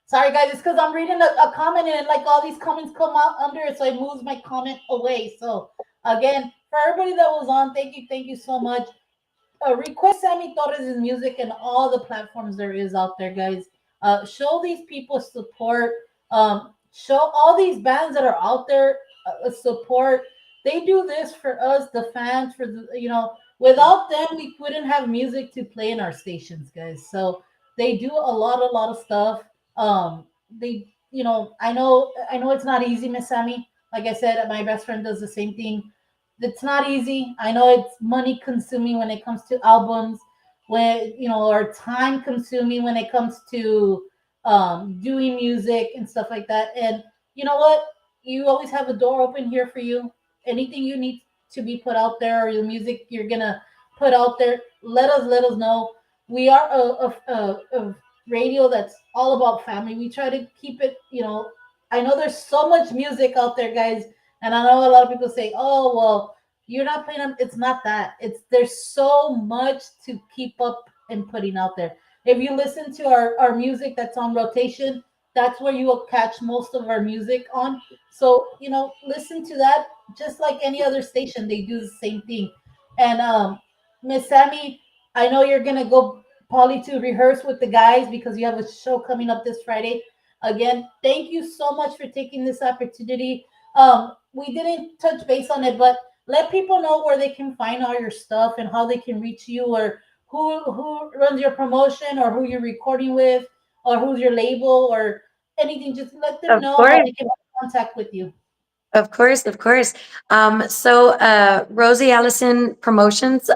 sorry guys, it's because I'm reading a comment and like all these comments come out under it, so it moves my comment away. So again, for everybody that was on, thank you so much. Request Sammy Torres' music and all the platforms there is out there, guys. Show these people support. Show all these bands that are out there support. They do this for us, the fans. For the, without them, we wouldn't have music to play in our stations, guys. So they do a lot of stuff. They, I know it's not easy, Miss Sammy. Like I said, my best friend does the same thing. It's not easy. I know it's money consuming when it comes to albums, when or time consuming when it comes to doing music and stuff like that. And you know what? You always have a door open here for you. Anything you need to be put out there, or the music you're gonna put out there, let us know. We are a radio that's all about family. We try to keep it. I know there's so much music out there, guys, and I know a lot of people say, "Oh, well, you're not playing them." It's not that. It's there's so much to keep up and putting out there. If you listen to our music that's on rotation, that's where you will catch most of our music on. So, listen to that just like any other station. They do the same thing. And Miss Sammy, I know you're gonna go probably to rehearse with the guys because you have a show coming up this Friday. Again, thank you so much for taking this opportunity. We didn't touch base on it, but let people know where they can find all your stuff and how they can reach you, or who runs your promotion, or who you're recording with, or who's your label, or anything. Just let them Of know how course. they can have contact with you. Of course, of course. Rosie Allison Promotions,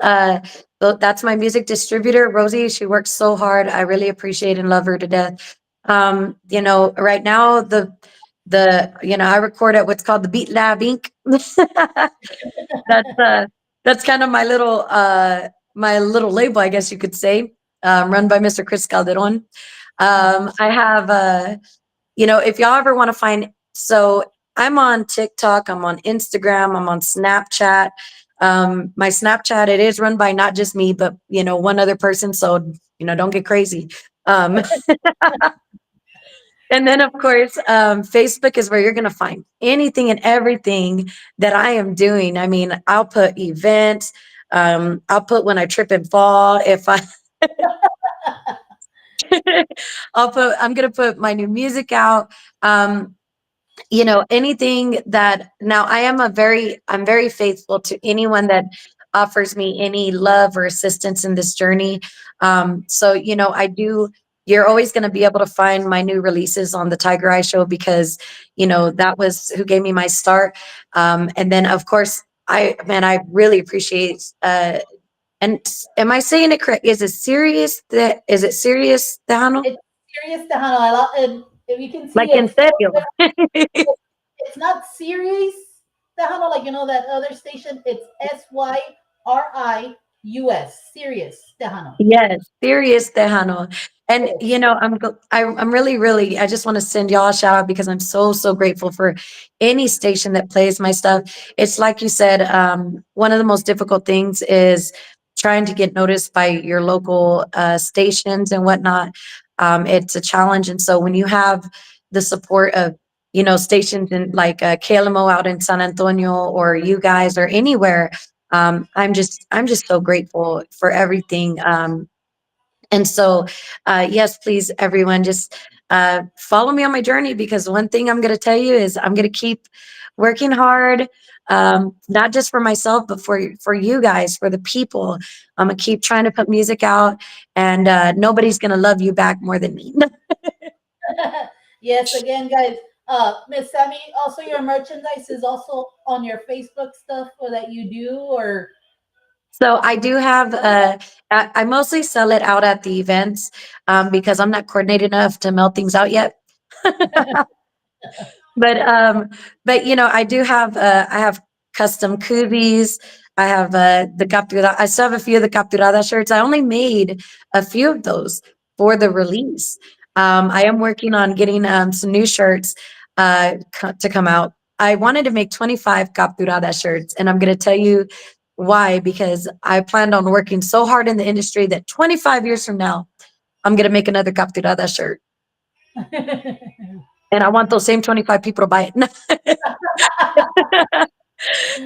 that's my music distributor. Rosie, she works so hard. I really appreciate and love her to death. Right now I record at what's called the Beat Lab Inc. That's kind of my little label, I guess you could say, run by Mr. Chris Calderon. I have if y'all ever want to find, so I'm on TikTok, I'm on Instagram, I'm on Snapchat. My Snapchat, it is run by not just me, but one other person. So, don't get crazy. Um, and then of course, Facebook is where you're going to find anything and everything that I am doing. I mean, I'll put events, I'll put when I trip and fall. If I, I'm going to put my new music out. Anything that now I'm very faithful to anyone that offers me any love or assistance in this journey. So I do, you're always going to be able to find my new releases on the Tiger Eye show, because that was who gave me my start. And then of course I really appreciate and am I saying it correct? Is it serious Tejano? It's serious, Tejano. And if you can see Like in it, serio. it's not series, Tejano, like that other station. It's Syrius, serious, Tejano. Yes, serious Tejano. And I'm really, really, I just want to send y'all a shout out because I'm so, so grateful for any station that plays my stuff. It's like you said, one of the most difficult things is trying to get noticed by your local stations and whatnot. It's a challenge. And so when you have the support of, stations in like KLMO out in San Antonio, or you guys, or anywhere, I'm just so grateful for everything. And so yes, please everyone, just follow me on my journey, because one thing I'm going to tell you is I'm going to keep working hard, not just for myself but for you guys, for the people. I'm going to keep trying to put music out, and nobody's going to love you back more than me. Yes, again, guys. Miss Sammy, also your merchandise is also on your Facebook stuff or that you do, or So I do have I mostly sell it out at the events, because I'm not coordinated enough to mail things out yet. But I do have I have custom koozies. I have the captura. I still have a few of the capturada shirts. I only made a few of those for the release. I am working on getting some new shirts to come out. I wanted to make 25 capturada shirts, and I'm going to tell you why, because I planned on working so hard in the industry that 25 years from now, I'm going to make another capturada shirt. And I want those same 25 people to buy it.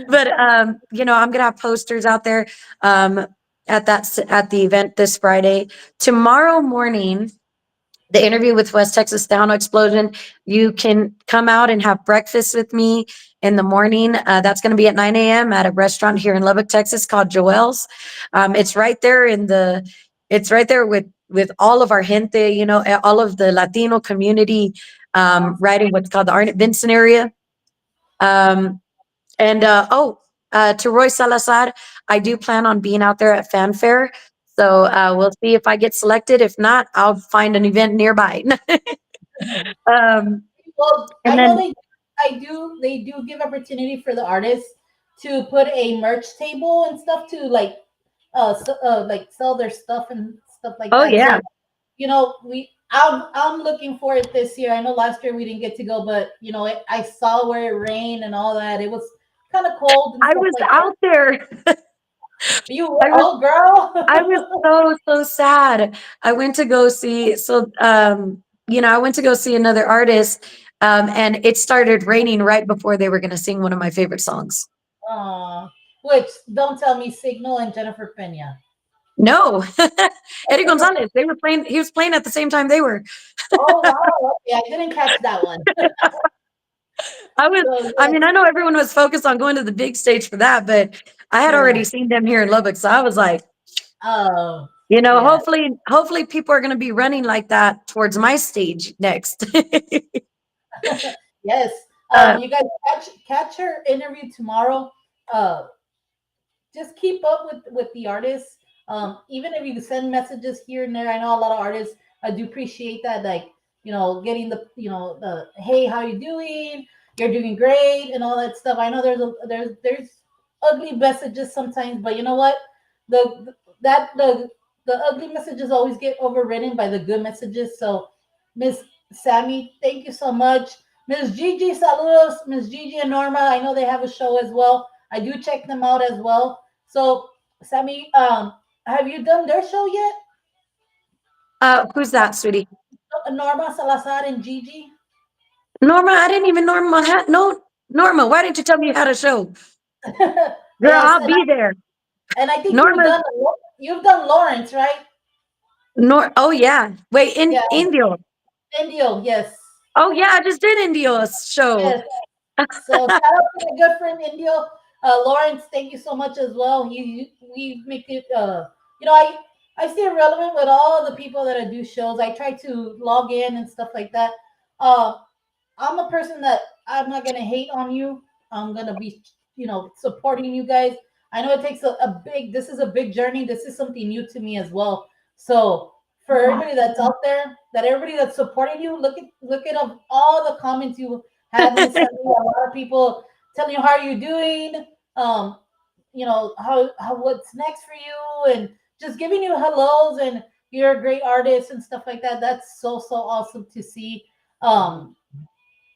But I'm gonna have posters out there um, at the event this Friday. Tomorrow morning, the interview with West Texas Down Explosion. You can come out and have breakfast with me in the morning. That's going to be at 9 a.m. at a restaurant here in Lubbock, Texas called Joel's. It's right there it's right there with all of our gente, all of the Latino community, right in what's called the Arnett Vincent area. Um, to Roy Salazar, I do plan on being out there at Fanfare. So we'll see if I get selected. If not, I'll find an event nearby. um, Well, and I know then, they do give opportunity for the artists to put a merch table and stuff to like sell their stuff and stuff like oh that. yeah, So I'm looking for it this year. I know last year we didn't get to go, but I saw where it rained and all that. It was kind of cold and I stuff was like that. out there. You I was, oh girl. I was so sad. I went to go see, I went to go see another artist, and it started raining right before they were going to sing one of my favorite songs. Aw. Which don't tell me Signal and Jennifer Pena. No, Eddie Gonzalez. He was playing at the same time they were. Oh wow. Okay, I didn't catch that one. I was, So I yes. mean, I know everyone was focused on going to the big stage for that, but I had Yeah. already seen them here in Lubbock. So I was like, Oh, yeah. hopefully people are going to be running like that towards my stage next. Yes. uh, You guys catch her interview tomorrow. Uh, just keep up with the artists. Even if you send messages here and there, I know a lot of artists. I do appreciate that, like getting the hey, how you doing? You're doing great and all that stuff. I know there's ugly messages sometimes, but you know what? The that the ugly messages always get overridden by the good messages. So, Miss Sammy, thank you so much. Miss Gigi, saludos, Miss Gigi and Norma. I know they have a show as well. I do check them out as well. So, Sammy, have you done their show yet? who's that, sweetie? Norma Salazar and Gigi. Norma, I didn't even no, Norma, why didn't you tell me you had a show? Girl, Yes, I'll be there. and I think Norma, you've done Lawrence, right? oh yeah. Wait, in Yeah, Indio. Indio. Yes, Oh yeah, I just did Indio's show. yes. So shout out to my good friend Indio. Lawrence, thank you so much as well. We make it. I stay relevant with all the people that I do shows. I try to log in and stuff like that. Uh, I'm a person that I'm not gonna hate on you. I'm gonna be, supporting you guys. I know it takes a big. This is a big journey. This is something new to me as well. So for everybody that's out there, everybody that's supporting you, look at all the comments you have, Miss Sunny. A lot of people telling you how are you doing. How what's next for you, and just giving you hellos and you're a great artist and stuff like that. That's so awesome to see. Um,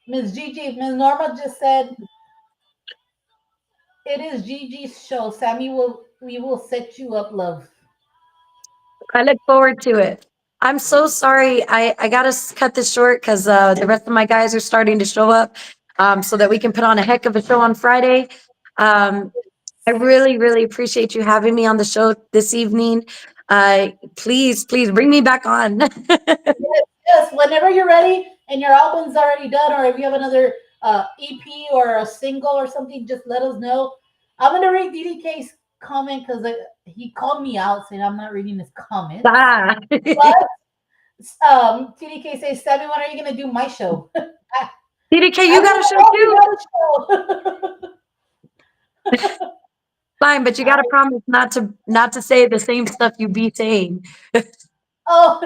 Miss Gigi, Miss Norma just said it is Gigi's show. We will set you up, love. I look forward to it. I'm so sorry. I got to cut this short because the rest of my guys are starting to show up so that we can put on a heck of a show on Friday. Um, I really, really appreciate you having me on the show this evening. Please bring me back on. Yes, yes. Whenever you're ready and your album's already done, or if you have another EP or a single or something, just let us know. I'm gonna read DDK's comment because he called me out saying I'm not reading his comments. Ah. But TDK says, Sammy, when are you gonna do my show? DDK, I you got don't a show know. too? You got a show. Fine, but you got to promise not to say the same stuff you be saying. Oh,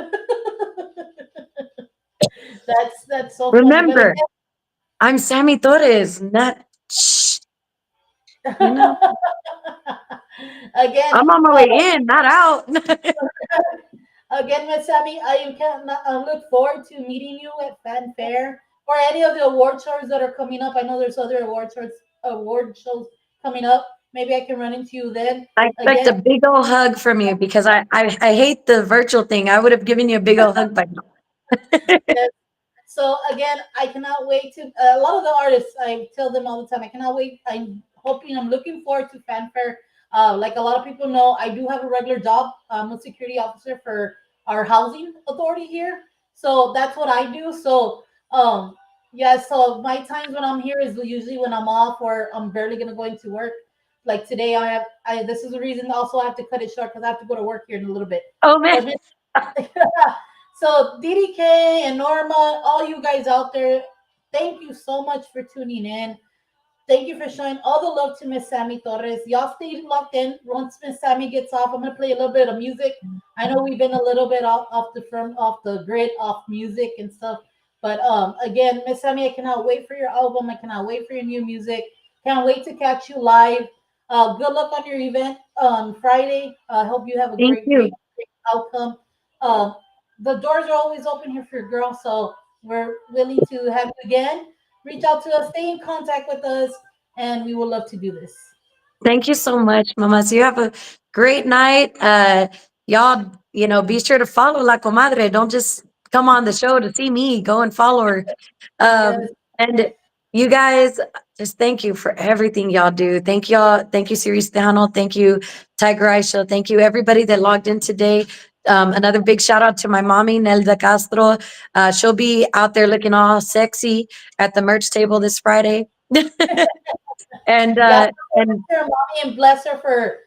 that's so funny. But Remember, I'm Sammy Torres, not shh, you again, know. again, I'm on my way in, not out. again, Miss Sammy, I look forward to meeting you at Fanfare or any of the award shows that are coming up. I know there's other award shows coming up. Maybe I can run into you then. I expect Again, a big old hug from you because I hate the virtual thing. I would have given you a big old hug by now. yes. So again, I cannot wait to. A lot of the artists, I tell them all the time, I cannot wait. I'm looking forward to Fanfare. Like a lot of people know, I do have a regular job. I'm a security officer for our housing authority here. So that's what I do. So yeah, so my times when I'm here is usually when I'm off or I'm barely gonna go into work. Like today, I this is the reason also I have to cut it short because I have to go to work here in a little bit. Oh man. But so DDK and Norma, all you guys out there, thank you so much for tuning in. Thank you for showing all the love to Miss Sammy Torres. Y'all stay locked in. Once Miss Sammy gets off, I'm gonna play a little bit of music. I know we've been a little bit off the grid, off music and stuff. But again, Miss Sammy, I cannot wait for your album. I cannot wait for your new music. Can't wait to catch you live. Good luck on your event on Friday. I hope you have a Thank great, you. great, great outcome. Um, the doors are always open here for your girl, so we're willing to have you again. Reach out to us, stay in contact with us, and we would love to do this. Thank you so much, Mama. So you have a great night. Y'all, be sure to follow La Comadre. Don't just come on the show to see me. Go and follow her. Yes, And you guys, just thank you for everything y'all do. Thank y'all. Thank you, Sirius Dano. Thank you, Tiger Aisha. Thank you, everybody that logged in today. Another big shout out to my mommy, Nelda Castro. She'll be out there looking all sexy at the merch table this Friday. and y'all uh, and her mommy and bless her for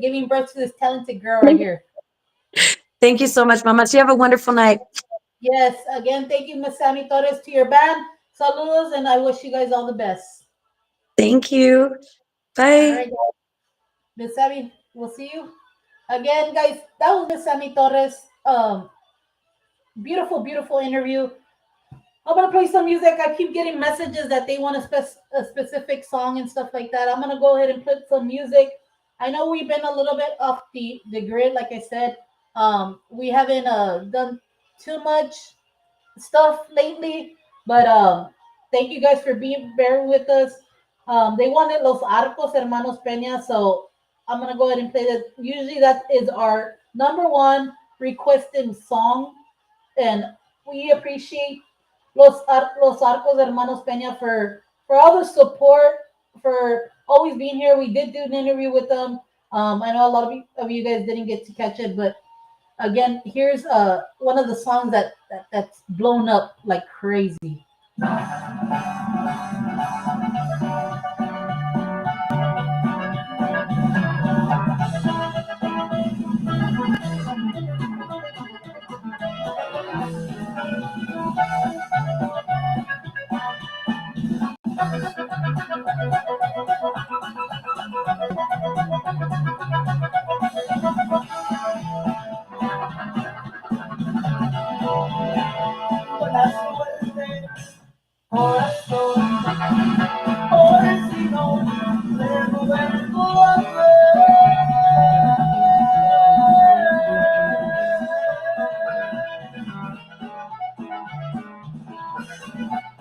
giving birth to this talented girl right here. thank you so much, Mama. So you have a wonderful night. Yes, again, thank you, Miss Sammy Torres, to your band. Saludos, and I wish you guys all the best. Thank you. All Bye. right, guys. Miss Sammy, we'll see you again, guys. That was Miss Sammy Torres. Beautiful, beautiful interview. I'm gonna play some music. I keep getting messages that they want a specific song and stuff like that. I'm gonna go ahead and put some music. I know we've been a little bit off the grid, like I said. We haven't done too much stuff lately, but thank you guys for bearing with us. They wanted Los Arcos Hermanos Peña, so I'm gonna go ahead and play that. Usually that is our number one requested song, and we appreciate Los Arcos Hermanos Peña for all the support, for always being here. We did do an interview with them. I know a lot of you guys didn't get to catch it, but again, here's one of the songs that's blown up like crazy.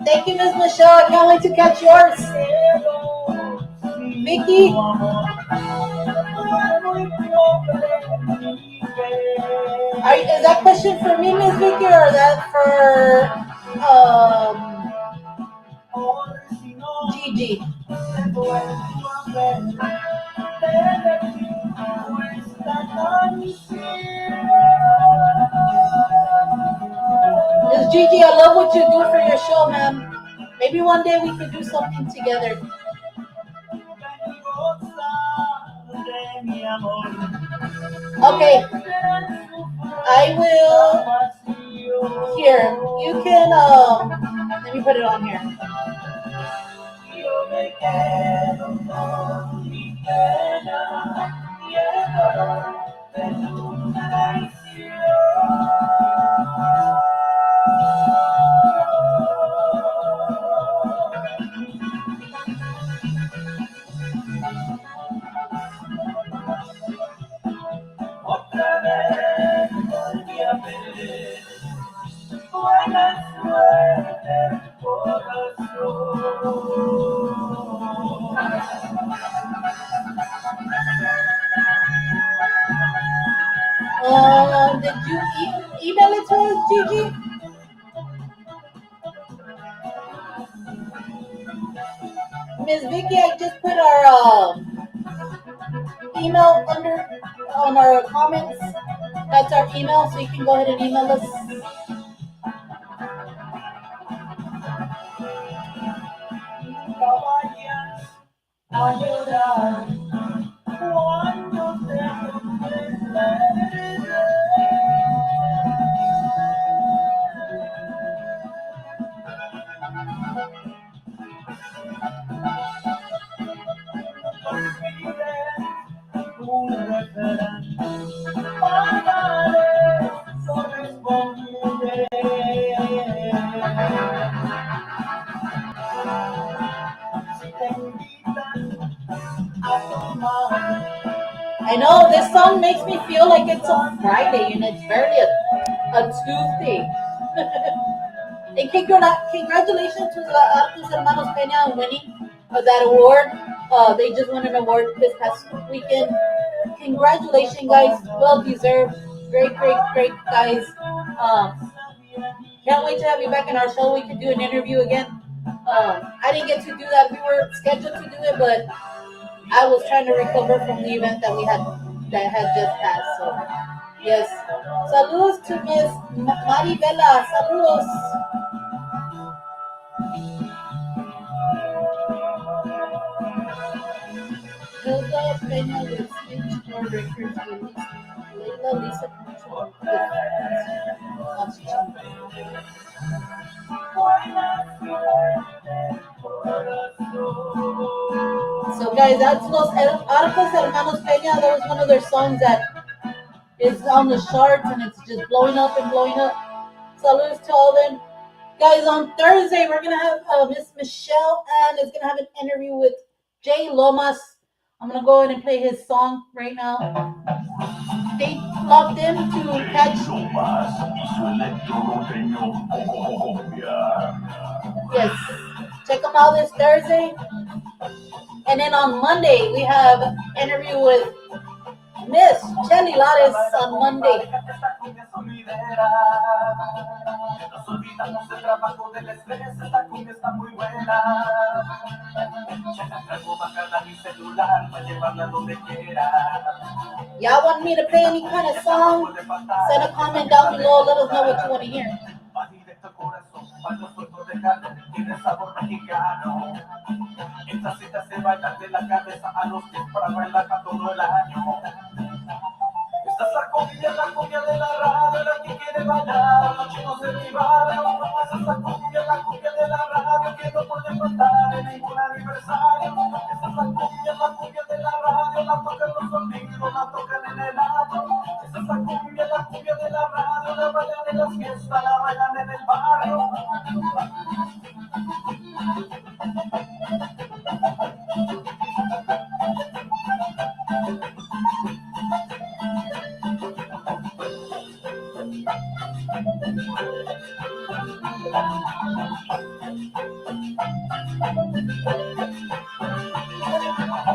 Thank you, Miss Michelle. I can't wait to catch yours. Vicky. Is that question for me, Miss Vicky, or that for Gigi? Miss Gigi, I love what you do for your show, ma'am. Maybe one day we could do something together. Okay, I will. Here, you can. Let me put it on here. you email it to us, Gigi? Miss Vicky, I just put our email under on our comments. That's our email, so you can go ahead and email us. I know this song makes me feel like it's a Friday and it's barely a Tuesday. And congratulations to the Arcos Hermanos Peña on winning that award. They just won an award this past weekend. Congratulations, guys. Well deserved. Great, great, great, guys. Can't wait to have you back in our show. We could do an interview again. I didn't get to do that. We were scheduled to do it, but I was trying to recover from the event that we had that had just passed. So yes. Saludos to Miss Maribela. Saludos. Hilda Peña with Speech or Records released. Leila Lisa Control So guys, that's Los Arcos Hermanos Peña. That was one of their songs that is on the charts and it's just blowing up and blowing up. Saludos to all them. Guys, on Thursday we're gonna have Miss Michelle and is gonna have an interview with Jay Lomas. I'm gonna go ahead and play his song right now. Stay locked in to catch. Yes, check them out this Thursday. And then on Monday we have an interview with Miss Chelly Lares on Monday. Y'all want me to play any kind of song? Send a comment down below. Let us know what you want to hear. Esta cita se baila de la cabeza a los pies para bailar para todo el año. Esta es la cumbia de la radio, la que quiere bailar, los chicos de mi barrio. Esta es la cumbia de la radio, que no puede faltar en ningún aniversario. Esta es la cumbia de la radio, la tocan los sonidos, la tocan en el año. Esta es la cumbia de la radio, la bailan en las fiestas, la bailan en el barrio.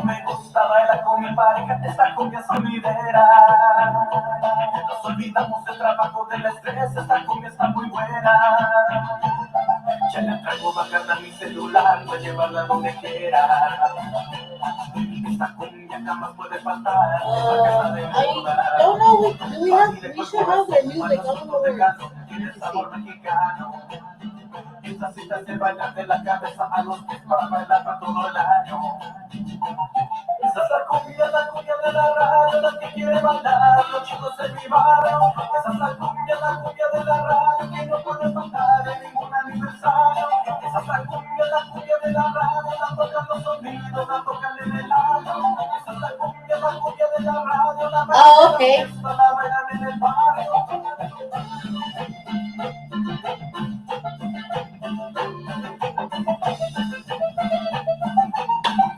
Me gusta bailar con mi pareja, esta cumbia sonidera. Nos olvidamos del trabajo, del estrés, esta cumbia está muy buena. Ya le traigo bacana a mi celular, voy a llevarla donde quiera. Esta cumbia jamás puede faltar. I don't know, we should have their music, I don't know where. Tiene sabor mexicano. Esta cita se baila de la cabeza a los pies para bailar para todo el año. Esta es la cumbia de la radio, la que quiere bailar, los chicos de mi barrio. Esta es la cumbia de la radio, que no puede faltar en ningún aniversario. Esta es la cumbia de la radio, la tocan los sonidos, la tocan en el año. Esta es la cumbia de la radio, la bailan la bailan en el barrio.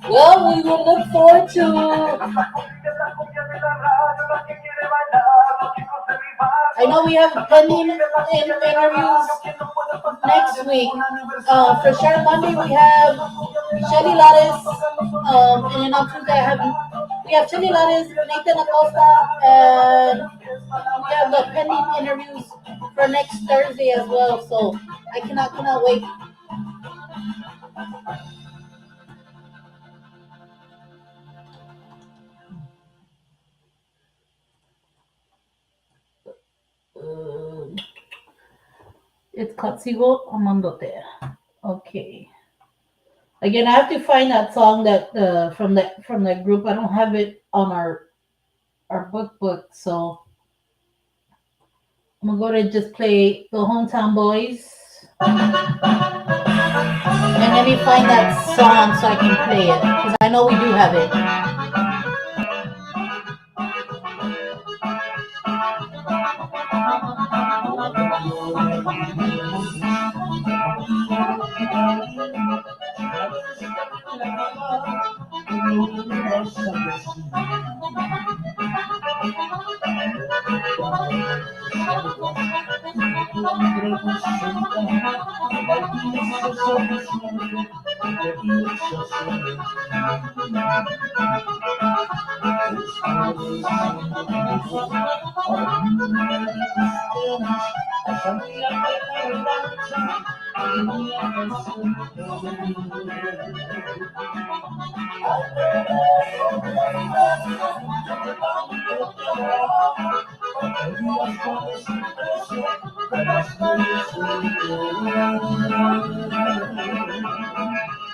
Well, we will look forward to. I know we have pending interviews next week. For sure, Monday we have Shelly Lares, and then on Tuesday we we have Chili Lattes, Nathan Acosta, and we have the pending interviews for next Thursday as well. So I cannot wait. Uh, it's Katsigo Amandote. Okay. Again, I have to find that song that from that group. I don't have it on our book, so I'm gonna go to just play the Hometown Boys, and let me find that song so I can play it because I know we do have it.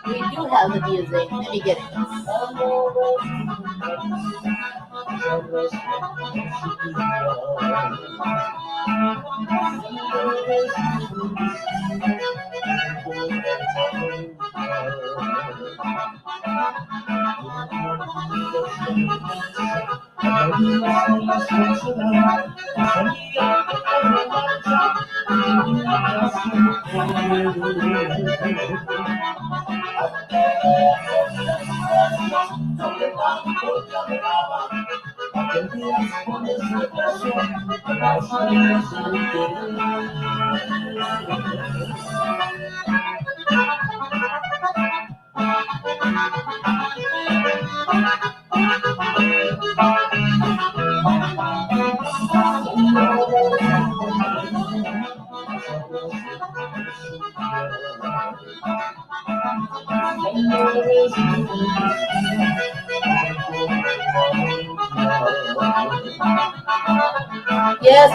We do have the music. Let me get it. Yes,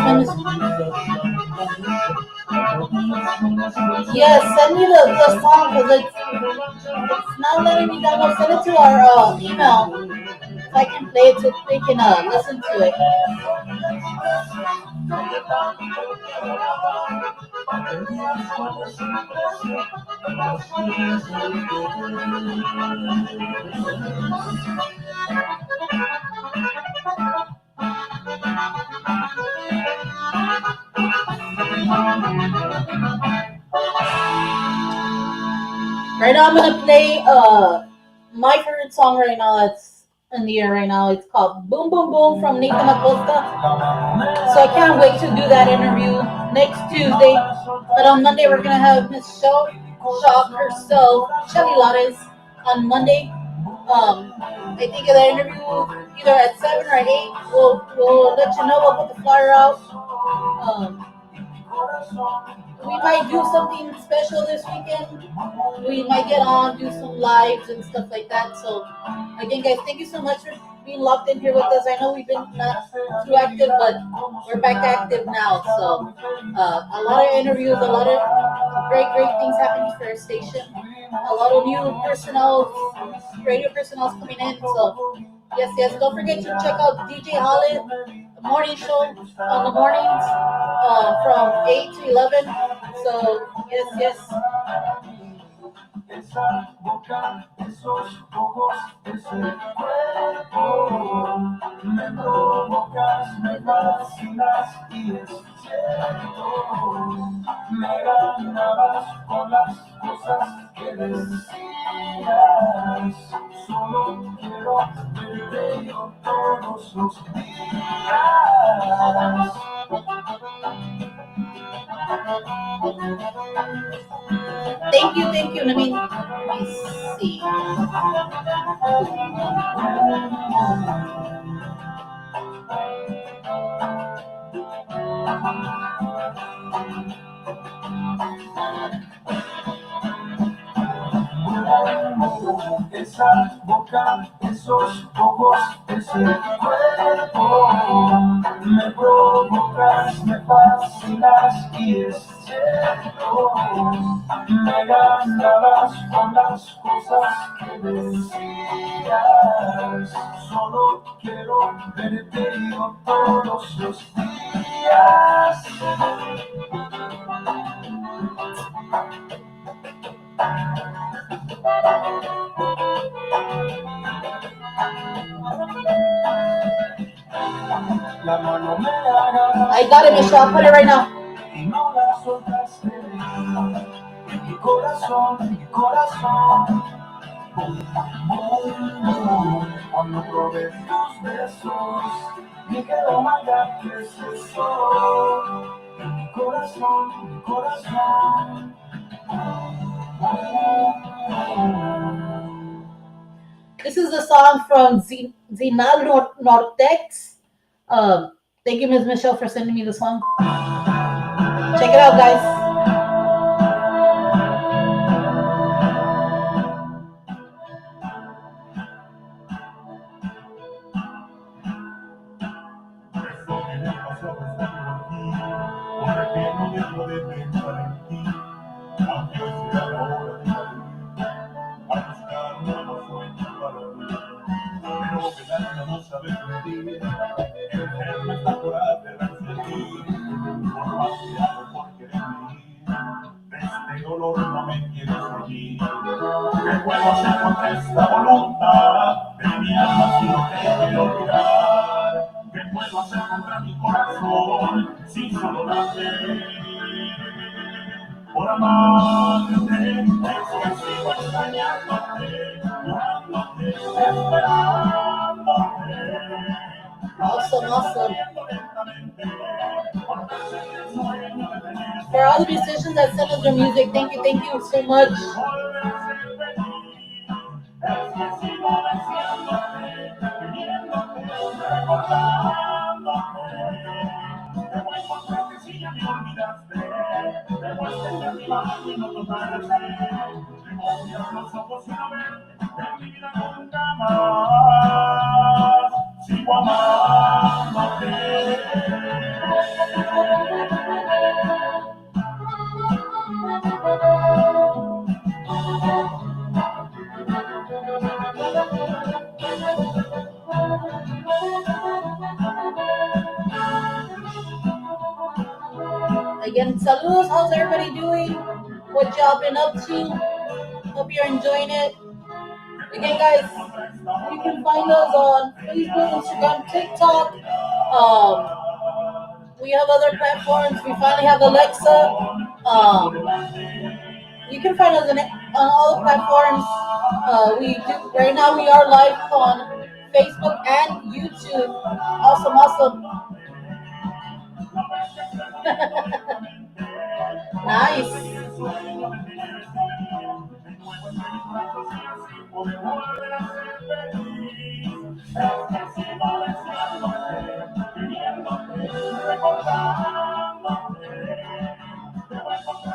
yes. Send me the song because it's not letting me download. Send it to our email so I can play it so they can listen to it. Right now, I'm gonna play my favorite song right now. That's in the air right now. It's called "Boom Boom Boom" from Nathan Acosta. So I can't wait to do that interview next Tuesday. But on Monday, we're gonna have Miss Shock herself, Shelly Lattes, on Monday. I think of that interview either at 7 or at 8. We'll let you know. We'll put the flyer out. Um, we might do something special this weekend. We might get on, do some lives and stuff like that. So, again, guys, thank you so much for being locked in here with us. I know we've been not too active, but we're back active now. So, a lot of interviews, a lot of great things happening for our station. A lot of new personnel, radio personnel coming in. So, yes. Don't forget to check out DJ Holland, the morning show on the mornings from 8 to 11. So, yes. Esa boca, esos ojos, ese cuerpo, me provocas, me fascinas y es cierto, me ganabas con las cosas que decías, solo quiero verte yo todos los días. Thank you, thank you. Let me see. Esa boca, esos ojos, ese cuerpo, me provocas, me fascinas y es cierto, me ganabas con las cosas que decías, solo quiero verte digo todos los días. La mano me agarra. I got it, Michelle. I'll put it right now. Y no la soltaste de mí. En mi corazón, en mi corazón. Cuando probé tus besos, dije, oh my God, ¿qué es eso? En mi corazón, en mi corazón. This is a song from Zinal Nortex. Thank you, Ms. Michelle, for sending me the song. Check it out, guys. Aunque hoy sea la hora de salir a buscar nueva fuente para mí, pero el alma no sabe mentir, el enfermo está por aferrarse a ti, por más que hago por quererme ir, de este dolor no me quiero seguir. ¿Qué puedo hacer contra esta voluntad de mi alma si no te quiero olvidar? ¿Qué puedo hacer contra mi corazón si solo late por amarte? Es que sigo extrañándote, llorándote, esperándote. Awesome, awesome. For all the musicians that send us their music, thank you so much. Sigo amándote. Again, saludos. How's everybody doing? What y'all been up to? Hope you're enjoying it. Again, guys, you can find us on Facebook, Instagram, TikTok. We have other platforms. We finally have Alexa. You can find us on all the platforms. We do right now. We are live on Facebook and YouTube. Awesome, awesome. Nice.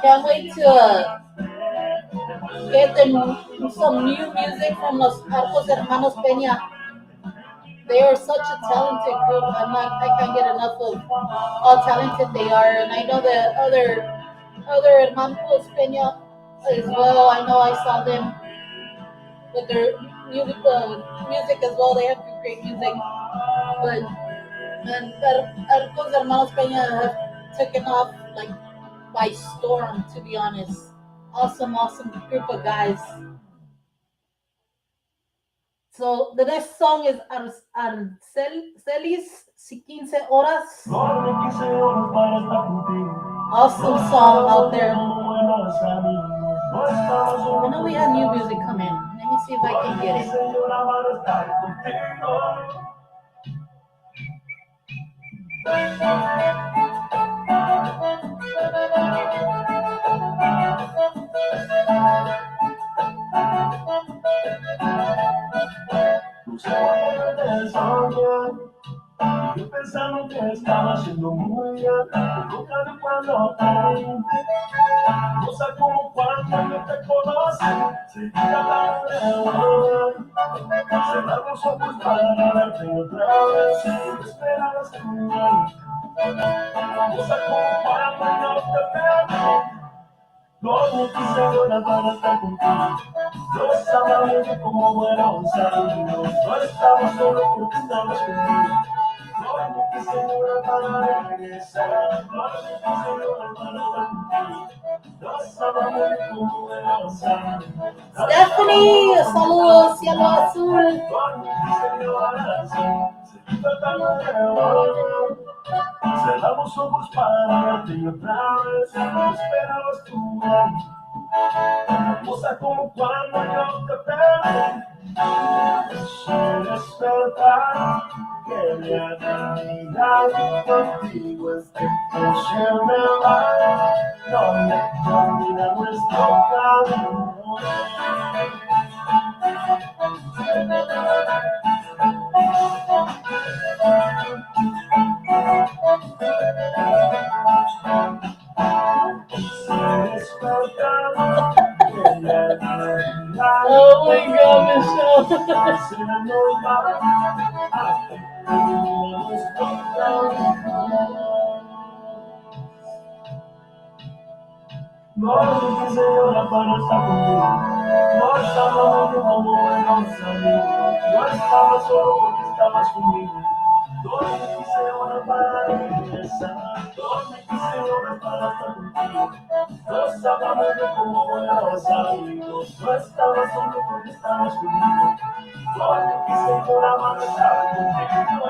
Can't wait to get some new music from Los Arcos Hermanos Peña. They are such a talented group. I can't get enough of how talented they are. And I know the other Hermanos Peña as well. I know I saw them with their music as well. They have great music. But and Arcos Hermanos Peña have taken off like by storm, to be honest. Awesome, awesome group of guys. So the next song is Arcelis 15 Horas. Awesome song out there. I know we had new music come in. Let me see if I can get it. Yo pensando que estaba haciendo muy bien, nunca vi cuando te vi. No sé cómo cuando yo te conocí, si trataba de volver. Cerrar los ojos para verte otra vez, si esperabas tu mal. No sé cómo cuando yo te perdí. Como quise ahora para estar contigo. Yo estaba bien como buenos amigos. No estaba solo porque estabas conmigo. Como quise ahora para regresar. Como quise ahora para estar contigo. Yo estaba bien como buenos amigos. Stephanie, saludos, cielo azul. Como quise ahora sí. Se tratando de volver. Cerramos ojos para verte y otra vez no esperabas tu ven. Cosa como cuando yo te perdí. Sin despertar, quería terminar contigo este coche me va. No me termina nuestro camino. Sin despertar, quería terminar. Oh my God, Michelle. Se nos va a nuestro camino. No me señora para estar conmigo. No estaba bien como buenos amigos. No estaba solo porque estabas conmigo. No me quise ahora para regresar. No me quise ahora para estar contigo. No estaba bien como buenos amigos. No estaba solo porque estabas conmigo. No me quise ahora para estar contigo.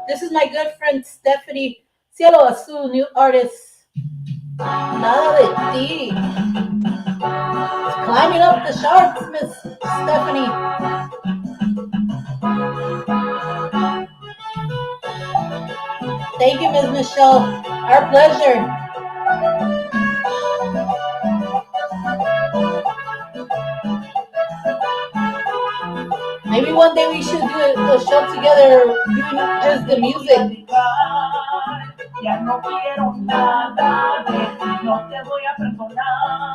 This is my good friend Stephanie, cielo azul, new artist. Nada de ti. Climbing up the charts, Miss Stephanie. Thank you, Miss Michelle. Our pleasure. Maybe one day we should do a show together doing just the music. Ya no quiero nada de ti, no te voy a perdonar.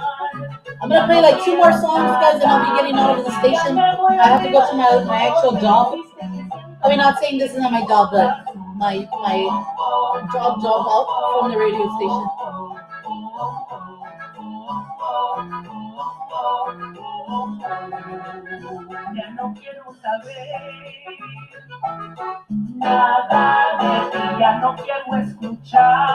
I'm gonna play like two more songs, guys, and I'll be getting out of the station. I have to go to my actual job. I mean, not saying this is not my job, but my job out from the radio station. Ya no quiero saber nada de ti, ya no quiero escuchar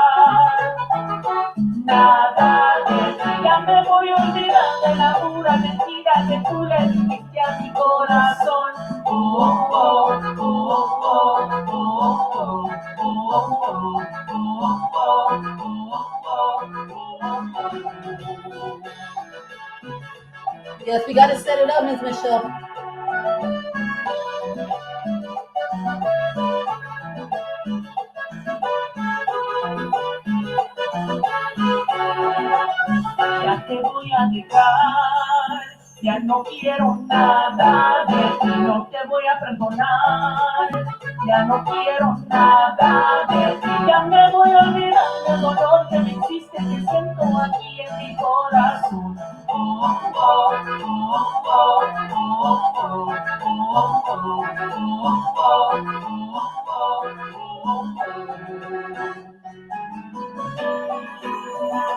nada de ti, ya me voy a olvidar de la pura mentira que tú le dijiste a mi corazón. Yes, we gotta set it up, Miss Michelle. Ya te voy a dejar, ya no quiero nada de ti, no te voy a perdonar, ya no quiero nada de ti, ya me voy a olvidar del dolor que me hiciste, que siento aquí en mi corazón.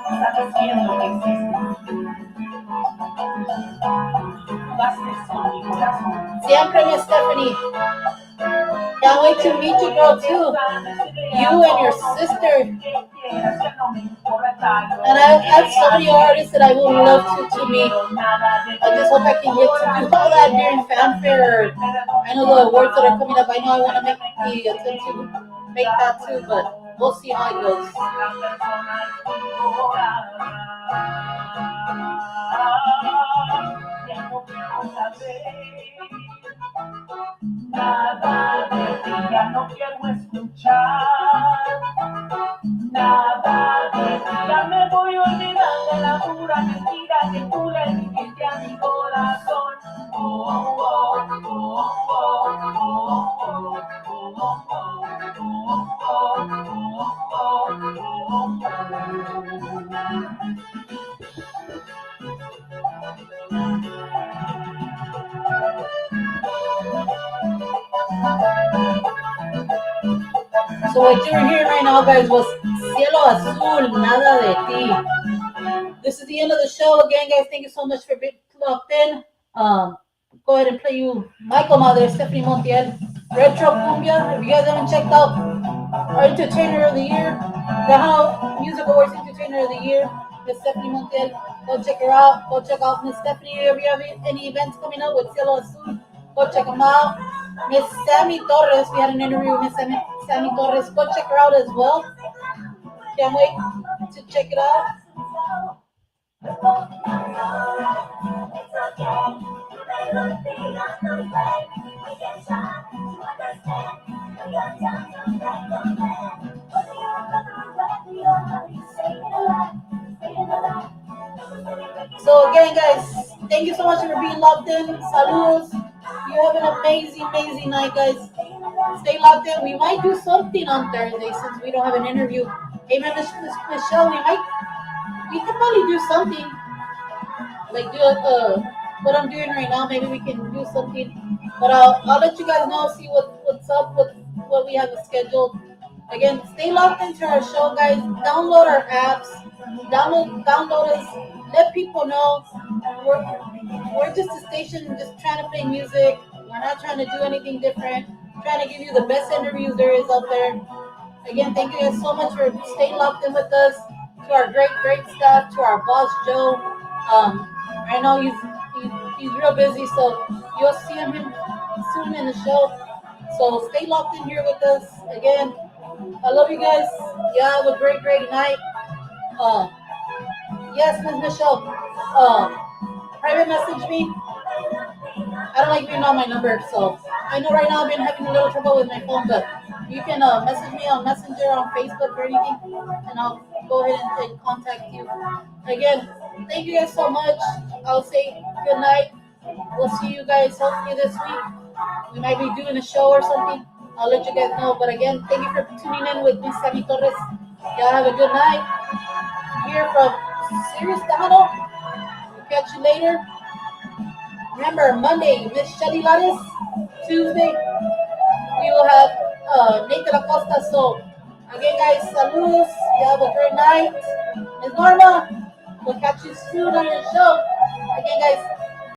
Estás haciendo que existe. Jugaste con mi corazón. Siempre, Miss Stephanie. Can't wait to meet you, girl, too. You and your sister. And I have so many artists that I would love to meet. I just hope I can get to do all that during fanfare. I know the awards that are coming up. I know I want to make the attempt to make that too, but we'll see how it goes. ya no quiero saber nada de ti, ya no quiero escuchar nada de ti, ya me voy a olvidar de la pura mentira que tú le dijiste a mi corazón. Oh, oh, oh, oh, oh, oh, oh, oh, So what you're hearing right now, guys, was Cielo Azul, Nada de Ti. This is the end of the show. Again, guys, thank you so much for being locked in. Go ahead and play you Michael Mother, Stephanie Montiel, Retro Cumbia. If you guys haven't checked out our Entertainer of the Year, the How Music Awards Entertainer of the Year, Miss Stephanie Montiel, go check her out. Go check out Miss Stephanie. If you have any events coming up with Cielo Azul, go check them out. Miss Sammy Torres, we had an interview with Miss Sammy Torres. Go check her out as well. Can't wait to check it out. So again, guys, thank you so much for being locked in. Saludos. You have an amazing, amazing night, guys. Stay locked in. We might do something on Thursday since we don't have an interview. Hey, man, Michelle, we could probably do something like do what I'm doing right now. Maybe we can do something, but I'll let you guys know. See what's up with what we have scheduled. Again, stay locked into our show, guys. Download our apps. Download us. Let people know we're just a station, just trying to play music. We're not trying to do anything different. Trying to give you the best interviews there is out there. Again, thank you guys so much for staying locked in with us. To our great staff, to our boss Joe. I know he's real busy, so you'll see him soon in the show. So stay locked in here with us. Again, I love you guys. You have a great night. Uh, yes, Miss Michelle. Private message me. I don't like being on my number, so I know right now I've been having a little trouble with my phone, but you can message me on Messenger, on Facebook, or anything, and I'll go ahead and contact you. Again, thank you guys so much. I'll say good night. We'll see you guys hopefully this week. We might be doing a show or something. I'll let you guys know. But again, thank you for tuning in with Miss Sammy Torres. Y'all have a good night. Here from Sirius Tejano. We'll catch you later. Remember, Monday, Miss Shelly Lares. Tuesday, we will have Nathan Acosta. So, again, guys, saludos. You have a great night. Miss Norma, we'll catch you soon on your show. Again, guys,